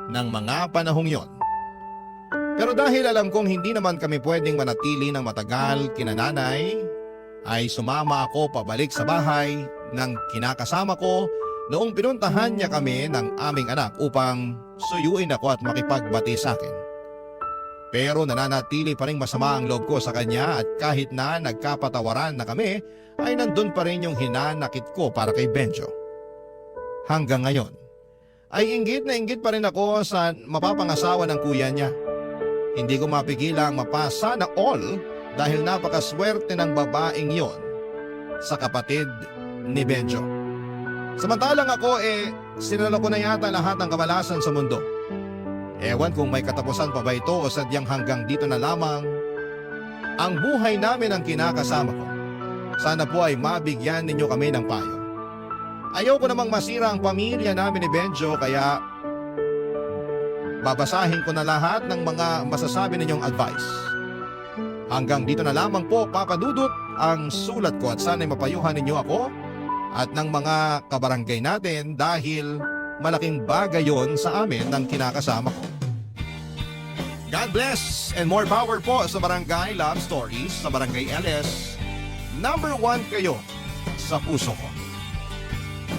ng mga panahong yon. Pero dahil alam kong hindi naman kami pwedeng manatili ng matagal kina nanay, ay sumama ako pabalik sa bahay ng kinakasama ko noong pinuntahan niya kami ng aming anak upang suyuin ako at makipagbati sa akin. Pero nananatili pa rin masama ang loob ko sa kanya at kahit na nagkapatawaran na kami, ay nandun pa rin yung hinanakit ko para kay Benjo. Hanggang ngayon, ay inggit na inggit pa rin ako sa mapapangasawa ng kuya niya. Hindi ko mapigilang mapasa na all dahil napakaswerte ng babaeng yon sa kapatid ni Benjo. Samantalang ako sinala ko na yata lahat ng kamalasan sa mundo. Ewan kung may katapusan pa ba ito o sadyang hanggang dito na lamang ang buhay namin ang kinakasama ko. Sana po ay mabigyan ninyo kami ng payo. Ayaw ko namang masira ang pamilya namin ni Benjo kaya babasahin ko na lahat ng mga masasabi ninyong advice. Hanggang dito na lamang po, Papa Dudut, ang sulat ko at sana'y mapayuhan ninyo ako at ng mga kabarangay natin dahil malaking bagay yon sa amin ng kinakasama ko. God bless and more power po sa Barangay Love Stories sa Barangay LS. Number 1 kayo sa puso ko.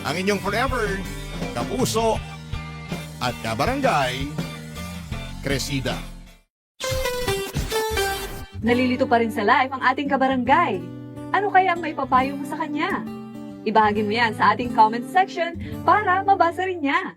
Ang inyong forever, kapuso at kabarangay, Cresida. Nalilito pa rin sa live ang ating kabarangay. Ano kaya ang maipapayo mo sa kanya? Ibahagi mo yan sa ating comment section para mabasa rin niya.